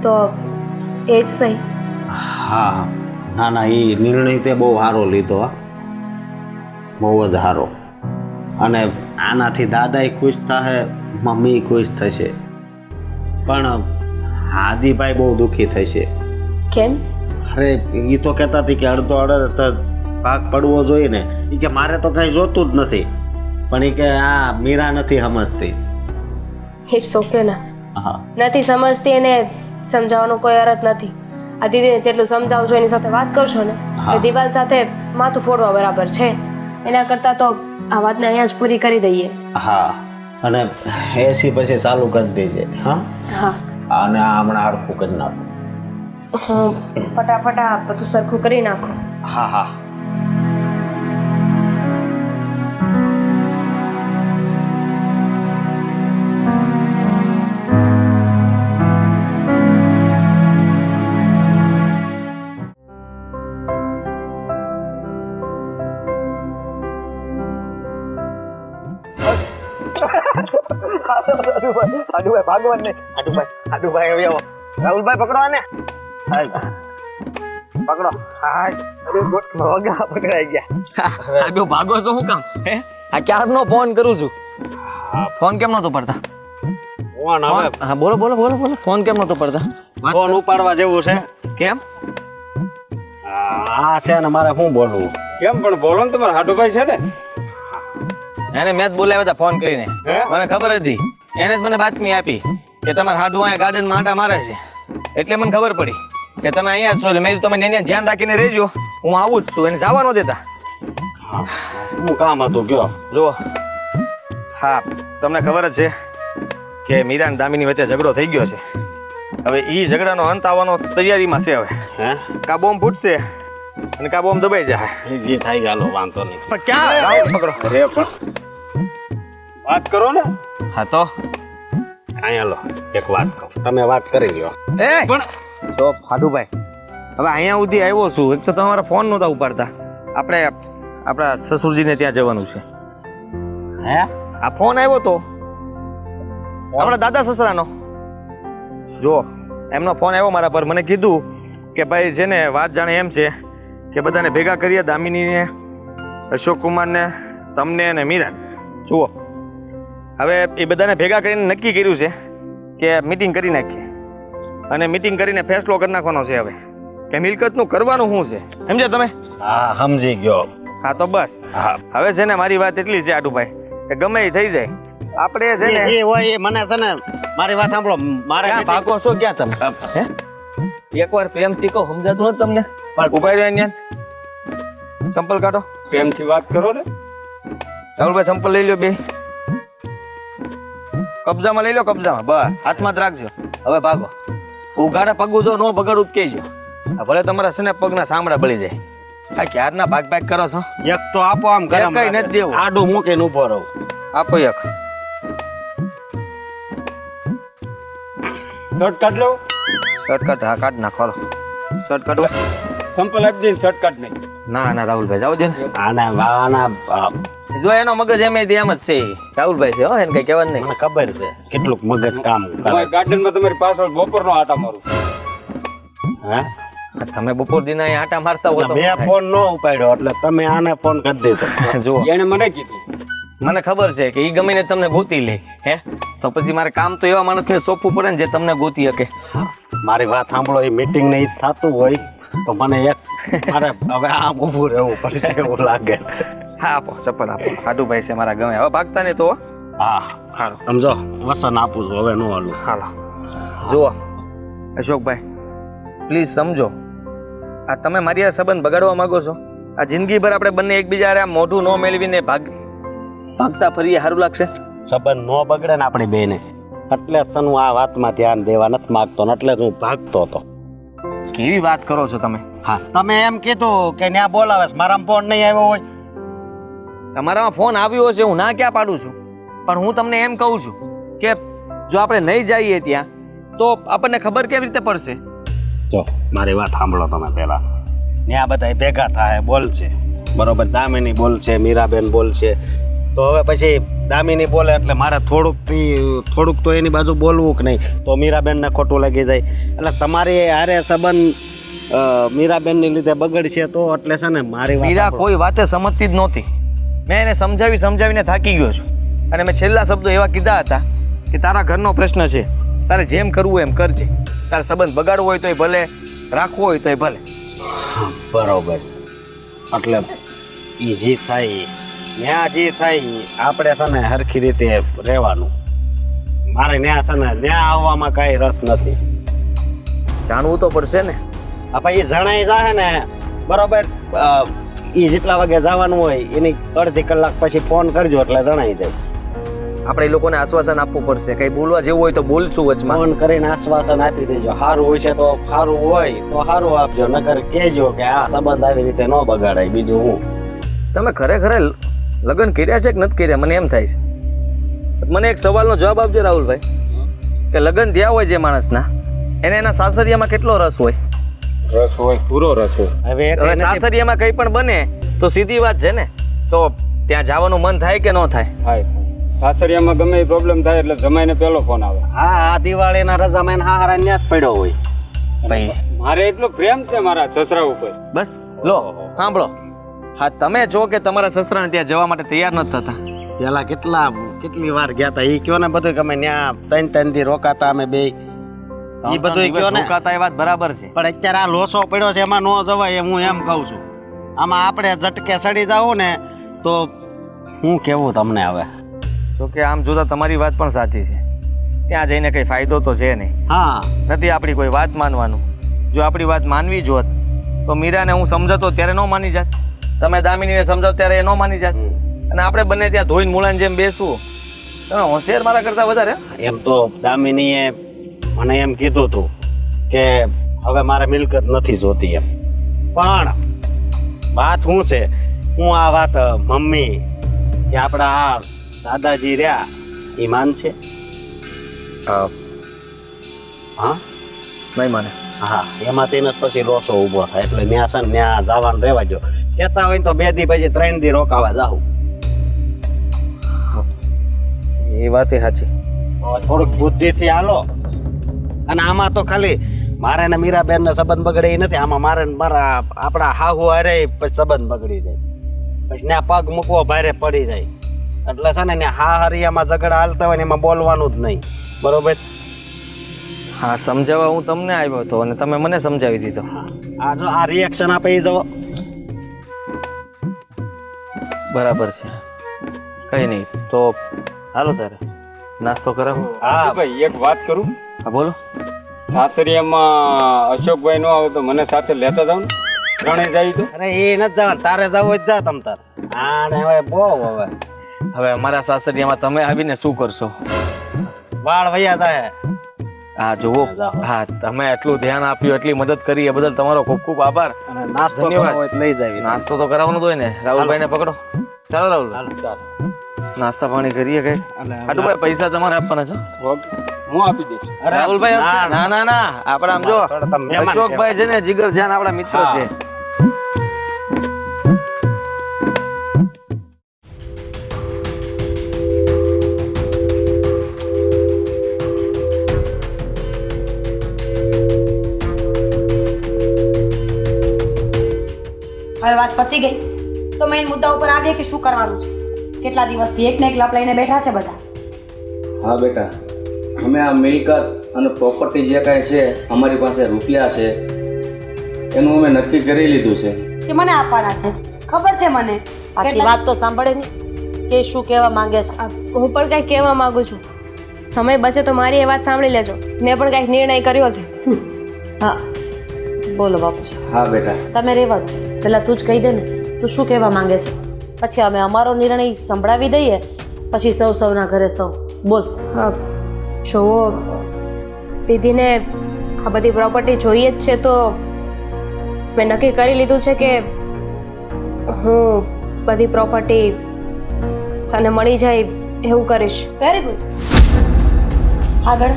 તો એ જ સહી. હા ના ના એ નિર્ણય તે બહુ સારો લીધો હા, બહુ જ સારો. અને આનાથી દાદાય ખુશ થશે, મમ્મી ખુશ થશે, પણ હાદીભાઈ બહુ દુઃખી થશે. કેમ? અરે એ તો કહેતા હતી કે અડધો અડધ ભાગ પડવો જોઈએ ને. એ કે મારે તો કાંઈ જોતું જ નથી, પણ એ કે આ મીરા નથી સમજતી. ઇટ્સ ઓકે ના, હા નથી સમજતી એને સમજાવવાનો કોઈ અર્થ નથી. આ દીદીને જેટલું સમજાવશો એની સાથે વાત કરશો ને હા. એ દિવાલ સાથે માથું ફોડવા બરાબર છે. એના કરતાં તો આ વાતને અહીંયા જ પૂરી કરી દઈએ. હા અને એસી પછી ચાલુ કરી દેજે. હા હા, અને આ હમણાં હરખું કરી નાખો. હું ફટાફટ આ બધું સરખું કરી નાખો. હા હા આડુભાઈ ભાગવાન ને આડુભાઈ હવે આવો. રાહુલભાઈ પકડો આને. પકડો. ભગા પકડાઈ ગયા. આડુ ભાગો છો શું કામ? હે આ ક્યારનો ફોન કરું છું. ફોન કેમ નતો પડતા? ફોન હવે હા બોલો બોલો બોલો બોલો. ફોન કેમ નતો પડતા? ફોન ઉપાડવા જેવું છે. કેમ? આ છે ને મારે શું બોલવું? કેમ પણ બોલો ને, તમારા હાડુભાઈ છે ને? એને મેં જ બોલાવ્યા હતા ફોન કરીને. મને ખબર હતી, એને જ મને બાતમી આપી કે તમારા હાડુ અહીંયા ગાર્ડનમાં આંટા મારે છે. એટલે મને ખબર પડી કે તમે અહીંયા જ છો. એટલે મેં કીધું તમે એને ધ્યાન રાખીને રહેજો, હું આવું જ છું. એને જવા ન દેતા. શું કામ હતું કયો? જુઓ, હા તમને ખબર જ છે કે મીરા અને દામિની વચ્ચે ઝઘડો થઈ ગયો છે. હવે એ ઝઘડાનો અંત આવવાનો તૈયારીમાં છે. હવે હે કા બોમ્બ ફૂટશે અને કા બોમ્બ દબાઈ જાય. જે થાય ગાલો વાંધો નહીં. પણ ક્યાં રાહુલ પકડો. અરે પણ વાત કરો ને. હા તો અહીંયા લો એક વાત કહું, તમે વાત કરી લ્યો. એ પણ તો ફાટુભાઈ, હવે અહીંયા સુધી આવ્યો છું. એક તો તમારા ફોન નહોતા ઉપાડતા. આપણે આપણા સસુરજીને ત્યાં જવાનું છે. હે આ ફોન આવ્યો તો આપણા દાદા સસરાનો. જો એમનો ફોન આવ્યો મારા પર. મને કીધું કે ભાઈ છે ને વાત જાણે એમ છે કે બધાને ભેગા કરીએ, દામિનીને, અશોક કુમારને, તમને અને મીરા. જુઓ હવે એ બધાને ભેગા કરીને નક્કી કર્યું છે કે મીટિંગ કરી નાખીએ અને મીટિંગ કરીને ફેસલો કરી નાખવાનો છે હવે કે મિલકતનું કરવાનું શું છે. સમજ્યા તમે? હા સમજી ગયો. હા તો બસ. હા હવે છે ને મારી વાત એટલી છે આટુભાઈ કે ગમે એ થઈ જાય. આપણે છે ને એ હોય એ મને છે ને મારી વાત સાંભળો. મારે ક્યાં ભાગો છો ક્યાં તમે? હે એકવાર પ્રેમથી કહો, સમજાતું નથી તમને? ઉભા રહ્યો અહીંયા. સંપલ કાઢો. પ્રેમથી વાત કરો ને. રાહુલભાઈ સંપલ લઈ લો બે. કબજામાં લઈ લો, કબજામાં. બસ હાથમાં જ રાખજો. હવે ભાગો. ઉઘાડા પગું જો ન બગાડું જ કહેજો. ભલે તમારા છે ને પગના સાંભળા બળી જાય. આ ક્યારના ભાગ ભાગ કરો છો? એક તો આપો આમ ગરમ કઈ નથી દેવું. આડું મૂકીને ઉભો રહું. આપો એક. શર્ટ કાઢ લો. શોર્ટકટ હા કાઢ નાખો. શોર્ટકટ સંપલ આપી દઈને શર્ટ કાઢ નહીં. ના ના રાહુલભાઈ જાવ દે ને. આના જો એનો મગજ એમ જ છે. રાહુલભાઈ છે હો, એને કઈ કહેવાનું નહીં. મને ખબર છે કેટલુંક મગજ કામ કરે. હું ગાર્ડનમાં તમારી પાછળ બપોરનો આટા મારું. હે તમે બપોર દિન અહીંયા આટા મારતા હો તો મેં ફોન ન ઉપાડ્યો એટલે તમે આને ફોન કરી દીધો. જુઓ એને મને કીધું. મને ખબર છે કે એ ગમીને તમને ગોતી લે. હે તો પછી મારે કામ તો એવા માણસને સોંપવું પડે ને જે તમને ગોતી શકે. મારી વાત સાંભળો, એ મીટિંગ ને ઈ થતું હોય તો મને એક મારે હવે આમ ઊભું રહેવું પડશે એવું લાગે છે. હા આપો ચપ્પલ આપો. આડુભાઈ છે મારા ગમે. હવે ભાગતા નહીં તો. હા હાલો સમજો વસન આપું છું હવે નો હાલું. હાલો. જુઓ અશોકભાઈ પ્લીઝ સમજો, આ તમે મારી આ સંબંધ બગાડવા માંગો છો? આ જિંદગીભર આપણે બંને એકબીજા હારે આ મોઢું ન મેળવીને ભાગતા ફરીએ સારું લાગશે? સંબંધ ન બગડે ને આપણી બેને એટલે જ હું આ વાતમાં ધ્યાન દેવા નથી માગતો ને એટલે જ હું ભાગતો હતો. કેવી વાત કરો છો તમે? હા, તમે એમ કીધું કે ત્યાં બોલાવે છે, મારામાં ફોન નહીં આવ્યો હોય. તમારામાં ફોન આવ્યો છે, હું ના ક્યાં પાડું છું, પણ હું તમને એમ કહું છું કે જો આપણે નહીં જઈએ ત્યાં તો આપણને ખબર કેવી રીતે પડશે? જો મારી વાત સાંભળો તમે પહેલા. ત્યાં બધા ભેગા થાય બોલશે, બરોબર? દામિની બોલશે, મીરાબેન બોલશે, તો હવે પછી દામિની બોલે એટલે મારે થોડુંક તો એની બાજુ બોલવું કે નહીં, તો મીરાબેનને ખોટું લાગી જાય. એટલે તમારી હારે સંબંધ મીરાબેનની લીધે બગડશે તો એટલે છે ને મારી વાત મીરા સાંભળો. કોઈ વાતે સમજતી જ નહોતી. મેં એને સમજાવીને થાકી ગયો છું અને મેં છેલ્લા શબ્દો એવા કીધા હતા કે તારા ઘરનો પ્રશ્ન છે, તારે જેમ કરવું એમ કરજે, તારે સંબંધ બગાડવો હોય તોય ભલે, રાખવો હોય તોય ભલે. બરોબર, એટલે ઈજી થાય ન્યા જે થાય આપણે છે ને હરખી રીતે રહેવાનું. મારે ન્યા છે ને ન્યા આવવામાં કાંઈ રસ નથી. જાણવું તો પડશે ને. આ પછી જણાઈ જાય ને, બરોબર? એ જેટલા વાગે જવાનું હોય એની અડધી કલાક પછી ફોન કરજો એટલે જણાઈ જાય. આપણે એ લોકોને આશ્વાસન આપવું પડશે, કંઈ બોલવા જેવું હોય તો બોલશું વચમાં. ફોન કરીને આશ્વાસન આપી દેજો. સારું હોય છે તો સારું હોય તો સારું આપજો, નકર કહેજો કે આ સંબંધ આવી રીતે ન બગાડાય. બીજું હું તમે ખરેખર લગ્ન કર્યા છે કે નથી કર્યા મને એમ થાય છે. મને એક સવાલનો જવાબ આપજો રાહુલભાઈ, કે લગ્ન થયા હોય જે માણસના એને એના સાસરિયામાં કેટલો રસ હોય? રસ હોય, પૂરો રસ હોય. હવે એક હવે નથી- સાસરિયામાં કંઈ પણ બને તો સીધી વાત છે ને, તો ત્યાં જવાનું મન થાય કે ન થાય? થાય સાસરિયામાં ગમે એ પ્રોબ્લેમ થાય એટલે જમાઈને પહેલો ફોન આવે. હા, આ દિવાળીના રજામાં હારા ન્યા જ પડ્યો હોય. ભાઈ મારે એટલો પ્રેમ છે મારા સસરા ઉપર. બસ લો સાંભળો, હા તમે છો કે તમારા સસરાને ત્યાં જવા માટે તૈયાર નથી થતા? પેલા કેટલી વાર ગયા હતા એ કયો ને બધું, કે અમે ત્યાં 3 દી રોકાતા અમે બે, એ બધું કયો ને. રોકાતા એ વાત બરાબર છે, પણ અત્યારે આ લોસો પડ્યો છે એમાં ન જવાય, હું એમ કહું છું. આમાં આપણે ઝટકે સડી જાવું ને તો હું કેવું તમને હવે. જો કે આમ જોતા તમારી વાત પણ સાચી છે, ત્યાં જઈને કંઈ ફાયદો તો છે નહીં. હા, નથી આપણી કોઈ વાત માનવાનું. જો આપણી વાત માનવી જ હોત તો મીરાને હું સમજાતો ત્યારે ન માની જાત, તમે દામિનીને સમજાવો ત્યારે એ ન માની જાત, અને આપણે બંને ત્યાં ધોઈને મૂળાને જેમ બેસવું. તમે હોશિયાર મારા કરતાં વધારે. એમ તો દામિનીએ મને એમ કીધું હતું કે હવે મારે મિલકત નથી જોતી એમ, પણ વાત શું છે, હું આ વાત મમ્મી કે આપણા આ દાદાજી રહ્યા એ માનશે? હા નહીં માને. હા, એમાં તેને પછી રોસો ઊભો થાય એટલે ન્યા છે ને ન્યા જવાનું રહેવા દો. કહેતા હોય તો 2 દી પછી 3 દી રોકાવા જાઉં. એ વાત એ સાચી. થોડુંક બુદ્ધિથી હાલો. અને આમાં તો ખાલી મારે ને મીરાબેન ને સંબંધ બગડે એ નથી, આમાં મારે ને મારા આપણા હાહુ હારે પછી સંબંધ બગડી જાય, પછી ત્યાં પગ મૂકવો ભારે પડી જાય. એટલે છે ને ત્યાં હાહરિયામાં ઝઘડા હાલતા હોય ને એમાં બોલવાનું જ નહીં, બરોબર? હા, સમજાવવા હું તમને આવ્યો હતો અને તમે મને સમજાવી દીધો. આ જો આ રિએક્શન આપે એ જવો. બરાબર છે, કંઈ નહીં. તો હાલો તારે નાસ્તો કરાવો. હા ભાઈ એક વાત કરું, હા બોલો. સાસરિયામાં અશોકભાઈ નો આવે તો મને સાથે લેતા જાવ ને, ત્રણેય જાય તો. અરે એ નથી જવાનું, તારે જવું હોય તો જા તમ તાર. હા ને હવે બહુ હવે હવે અમારા સાસરિયામાં તમે આવીને શું કરશો? વાળ વૈયા જાય. હા જુઓ, હા તમે એટલું ધ્યાન આપ્યું, એટલી મદદ કરી એ બદલ તમારો ખૂબ ખૂબ આભાર. અને નાસ્તો ધન્યવાદ. કરવો હોય તો લઈ જાવી. નાસ્તો તો કરાવવાનો જ હોય ને. રાહુલભાઈને પકડો. ચાલો રાહુલ, નાસ્તા પાણી કરીએ કઈ. હાટુભાઈ પૈસા તમારે આપવાના છે. હું આપી દઈશ. અરે રાહુલભાઈ આપશે? ના ના ના, આપણે આમ જો થોડા તમે મહેમાન અશોકભાઈ છે ને જીગર જાન આપણા મિત્ર હા. છે. હવે વાત પતી ગઈ તો મેઇન મુદ્દા ઉપર આવીએ કે શું કરવાનું છે. કેટલા દિવસથી એક ને એક લપ લઈને બેઠા છે બધા. હા બેટા, અમે આ મિલકત અને પ્રોપર્ટી જે કાંઈ છે, અમારી પાસે રૂપિયા છે, એનું અમે નક્કી કરી લીધું છે. કે મને આપવાના છે, ખબર છે મને. આખી વાત તો સાંભળે ને કે શું કહેવા માંગે છે. હું પણ કંઈક કહેવા માંગુ છું. સમય બચે તો મારી એ વાત સાંભળી લેજો. મેં પણ કંઈક નિર્ણય કર્યો છે. હા બોલો બાપુજી. હા બેટા, તમે રહેવા દો, પહેલાં તું જ કહી દે ને તું શું કહેવા માંગે છે, પછી અમે અમારો નિર્ણય સંભળાવી દઈએ પછી સૌના ઘરે સૌ. બોલ. હા જુઓ દીદીને આ બધી પ્રોપર્ટી જોઈએ જ છે તો મેં નક્કી કરી લીધું છે કે હું બધી પ્રોપર્ટી તને મળી જાય એવું કરીશ. Very good. આગળ.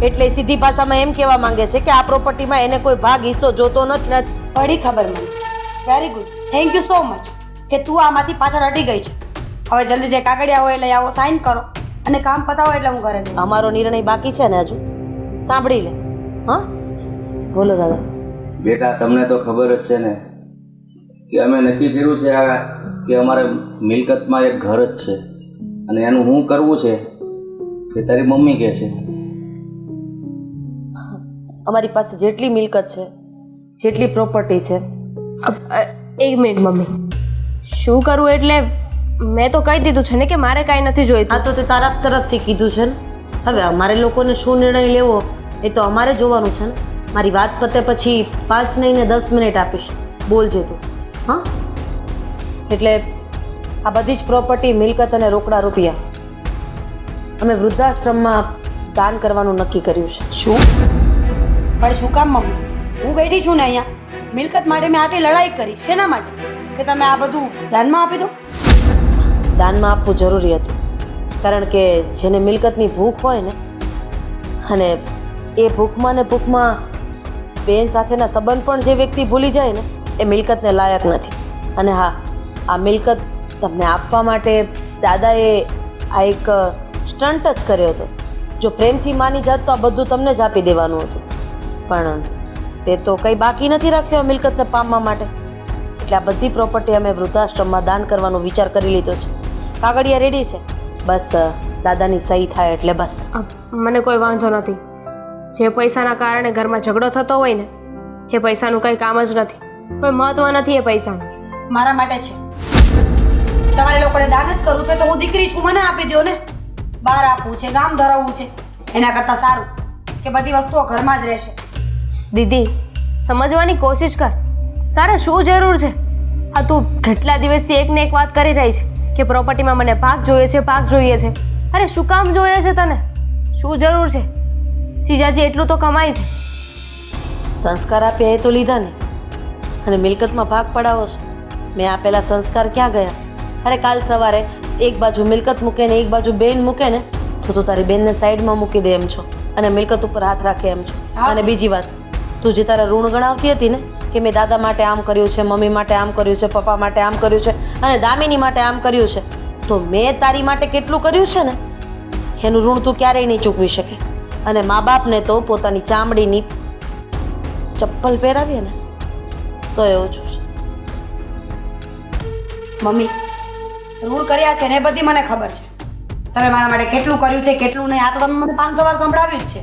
એટલે સીધી ભાષામાં એમ કહેવા માંગે છે કે આ પ્રોપર્ટીમાં એને કોઈ ભાગ હિસ્સો જોતો નથી. પડી ખબર મને. Very good. Thank you so much કે તું આમાંથી પાછળ હટી ગઈ છે. હવે જલ્દી જે કાગળિયા હોય લઈ આવો, સાઈન કરો અને કામ પતાવો એટલે હું ઘરે જઈશ. અમારો નિર્ણય બાકી છે ને હજુ. સાંભળી લે. હા બોલો દાદા. બેટા તમને તો ખબર જ છે ને કે અમે નક્કી કર્યું છે કે અમારે મિલકતમાં એક ઘર જ છે અને એનું શું કરવું છે કે તારી મમ્મી કહે છે. અમારી પાસે જેટલી મિલકત છે, જેટલી પ્રોપર્ટી છે, એક મિનિટ મમ્મી, શું કરવું એટલે મેં તો કહી દીધું છે ને કે મારે કાંઈ નથી આ જોઈતું. તો તે તારા તરફથી કીધું છે ને. હવે અમારે લોકોને શું નિર્ણય લેવો એ તો અમારે જોવાનું છે ને. મારી વાત પતે પછી 5 નહીં ને 10 મિનિટ આપીશ. બોલજે તું. હા એટલે આ બધી જ પ્રોપર્ટી, મિલકત અને રોકડા રૂપિયા અમે વૃદ્ધાશ્રમમાં દાન કરવાનું નક્કી કર્યું છે. શું? પણ શું કામ મમ્મી? હું બેઠી છું ને અહીંયા. મિલકત માટે મેં આટલી લડાઈ કરી. શેના માટે? કે તમે આ બધું દાનમાં આપી દો. દાનમાં આપવું જરૂરી હતું કારણ કે જેને મિલકતની ભૂખ હોય ને અને એ ભૂખમાં ને ભૂખમાં બેન સાથેના સંબંધ પણ જે વ્યક્તિ ભૂલી જાય ને એ મિલકતને લાયક નથી. અને હા, આ મિલકત તમને આપવા માટે દાદાએ આ એક સ્ટન્ટ જ કર્યો હતો. જો પ્રેમથી માની જાત તો આ બધું તમને જ આપી દેવાનું હતું, પણ તે તો કંઈ બાકી નથી રાખ્યો આ મિલકતને પામવા માટે. એટલે આ બધી પ્રોપર્ટી અમે વૃદ્ધાશ્રમમાં દાન કરવાનો વિચાર કરી લીધો છે. કાગળિયા રેડી છે, બસ દાદાની સહી થાય એટલે બસ. મને કોઈ વાંધો નથી. જે પૈસાના કારણે ઘરમાં ઝઘડો થતો હોય ને એ પૈસાનું કંઈ કામ જ નથી. કોઈ મહત્વ નથી એ પૈસાનું. મારા માટે છે. તમારે લોકોને દાન જ કરવું છે તો હું દીકરી છું, મને આપી દો ને. બહાર આપવું છે, ગામ ધરાવવું છે, એના કરતાં સારું કે બધી વસ્તુઓ ઘરમાં જ રહેશે. દીદી સમજવાની કોશિશ કર. તારે શું જરૂર છે? હા તું કેટલા દિવસથી એક ને એક વાત કરી રહી છે કે પ્રોપર્ટીમાં મને ભાગ જોઈએ છે, ભાગ જોઈએ છે. અરે શું કામ જોઈએ છે તને? શું જરૂર છે? જીજાજી એટલું તો કમાય છે. સંસ્કાર આપ્યા એ તો લીધા ને, અને મિલકતમાં ભાગ પડાવો છો. મેં આપેલા સંસ્કાર ક્યાં ગયા? અરે કાલ સવારે એક બાજુ મિલકત મૂકે ને એક બાજુ બેન મૂકે ને તો તું તારી બેનને સાઈડમાં મૂકી દે એમ છો અને મિલકત ઉપર હાથ રાખે એમ છો. અને બીજી વાત, તું જે તારા ઋણ ગણાવતી હતી ને કે મેં દાદા માટે આમ કર્યું છે, મમ્મી માટે આમ કર્યું છે, પપ્પા માટે આમ કર્યું છે અને દામિની માટે આમ કર્યું છે, તો મેં તારી માટે કેટલું કર્યું છે ને એનું ઋણ તું ક્યારેય નહીં ચૂકવી શકે. અને મા બાપને તો પોતાની ચામડીની ચપ્પલ પહેરાવીએ ને તો એવું જ છે. મમ્મી, ઋણ કર્યા છે ને એ બધી મને ખબર છે. તમે મારા માટે કેટલું કર્યું છે, કેટલું નહીં, આ તો તમે મને 500 વાર સંભળાવ્યું જ છે.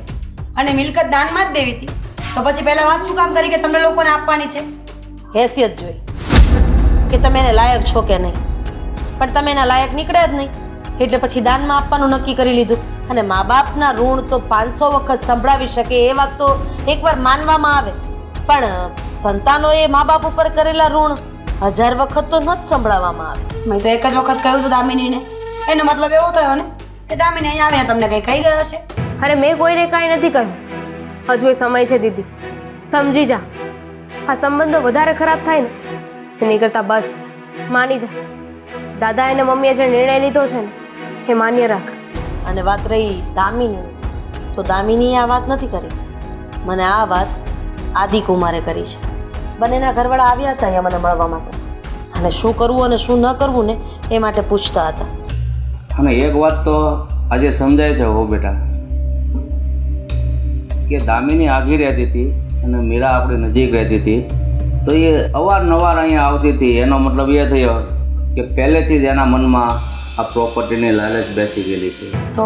અને મિલકત દાનમાં જ દેવી હતી તો પછી પહેલા વાત શું કામ કરી કે તમને લોકોને આપવાની છે? હેસિયત જોઈ કે તમે એને લાયક છો કે નહીં, પણ તમે એના લાયક નીકળ્યા જ નહીં એટલે પછી દાનમાં આપવાનું નક્કી કરી લીધું. અને મા બાપના ઋણ તો 500 વખત સંભળાવી શકે એ વાત તો એકવાર માનવામાં આવે, પણ સંતાનોએ મા બાપ ઉપર કરેલા ઋણ 1000 વખત તો ન જ સંભળાવવામાં આવે. મેં તો એક જ વખત કહ્યું હતું દામિનીને. એનો મતલબ એવો થયો ને કે દામિની અહીંયા આવીને તમને કંઈ કહી ગયો હશે. અરે મેં કોઈને કાંઈ નથી કહ્યું. હજુ એ સમય છે દીદી, સમજી જા. આ સંબંધો વધારે ખરાબ થાય ને એની કરતાં બસ માની જા. દાદા અને મમ્મીએ જે નિર્ણય લીધો છે ને એ માન્ય રાખ. અને વાત રહી દામિની, તો દામિનીએ આ વાત નથી કરી, મને આ વાત આદિકુમારે કરી છે. બંનેના ઘરવાળા આવ્યા હતા અહીંયા મને મળવા માટે અને શું કરવું અને શું ન કરવું ને એ માટે પૂછતા હતા. અને એક વાત તો આજે સમજાય છે હો બેટા કે દામિની આગી રહેતી હતી અને મીરા આપણી નજીક રહેતી હતી તો એ અવારનવાર અહીંયા આવતી હતી. એનો મતલબ એ થયો કે પહેલેથી જ એના મનમાં આ પ્રોપર્ટીની લાલચ બેસી ગયેલી છે. તો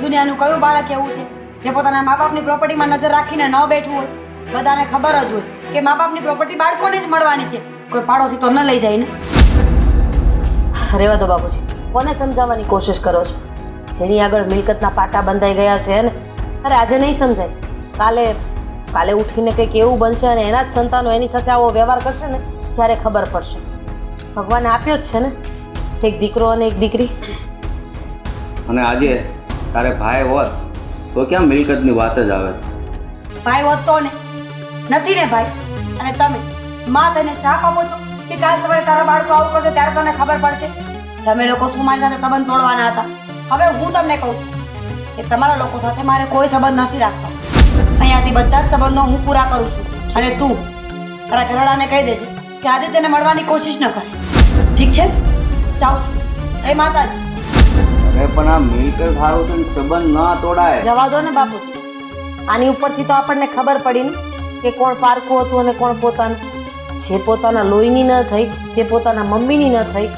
દુનિયાનું કયું બાળક એવું છે જે પોતાના મા બાપની પ્રોપર્ટીમાં નજર રાખીને ન બેઠું હોય? બધાને ખબર જ હોય કે મા બાપની પ્રોપર્ટી બાળકોને જ મળવાની છે, કોઈ પાડોશી તો ન લઈ જાય ને. રેવા દો બાબુજી, કોને સમજાવવાની કોશિશ કરો છો? જેની આગળ મિલકતના પાટા બંધાઈ ગયા છે ને, અરે આજે નહીં સમજાય, કાલે ઉઠીને કંઈક એવું બનશે અને એના જ સંતાનો એની સાથે આવો વ્યવહાર કરશે ને ત્યારે ખબર પડશે. ભગવાને આપ્યો જ છે ને એક દીકરો અને એક દીકરી. અને આજે તારે ભાઈ હોત તો ક્યાં મિલકતની વાત જ આવે. ભાઈ હોત તો ને નથી ને ભાઈ. અને તમે માં થઈને શાક આપો છો કે કાલ સવારે તારા બાળકો આવું કરશે ત્યારે તને ખબર પડશે. તમે લોકો શું મારી સાથે સંબંધ તોડવાના હતા? હવે હું તમને કહું છું કે તમારા લોકો સાથે મારે કોઈ સંબંધ નથી રાખતો. અહીંયાથી બધા જ સંબંધો હું પૂરા કરું છું. અને તું તારા ઘરવાળાને કહી દેજે કે આદિત્યને મળવાની કોશિશ ન કરે. ઠીક છે? જાઉં છું. જય માતાજી. અરે પણ આ મિલકત સારું છે ને સંબંધ ન તોડાય. જવા દો ને બાપુજી. આની ઉપરથી તો આપણને ખબર પડી ને કે કોણ પારકું હતું અને કોણ પોતાનું. જે પોતાના લોહીની ન થઈ, જે પોતાના મમ્મીની ન થઈ,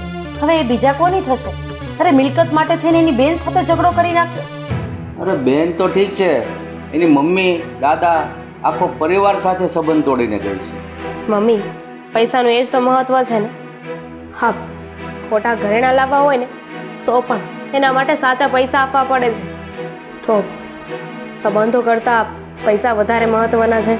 હવે એ બીજા કોની થશે? અરે મિલકત માટે થઈને એની બેન સાથે ઝઘડો કરી નાખ્યો. અરે બેન તો ઠીક છે, એની મમ્મી દાદા આખો પરિવાર સાથે સંબંધ તોડીને ગઈ છે. મમ્મી પૈસાનું એ જ તો મહત્વ છે ને. હા, ખોટા ઘરેણાં લાવવા હોય ને તો પણ એના માટે સાચા પૈસા આપવા પડે છે. તો સંબંધો કરતાં પૈસા વધારે મહત્વના છે.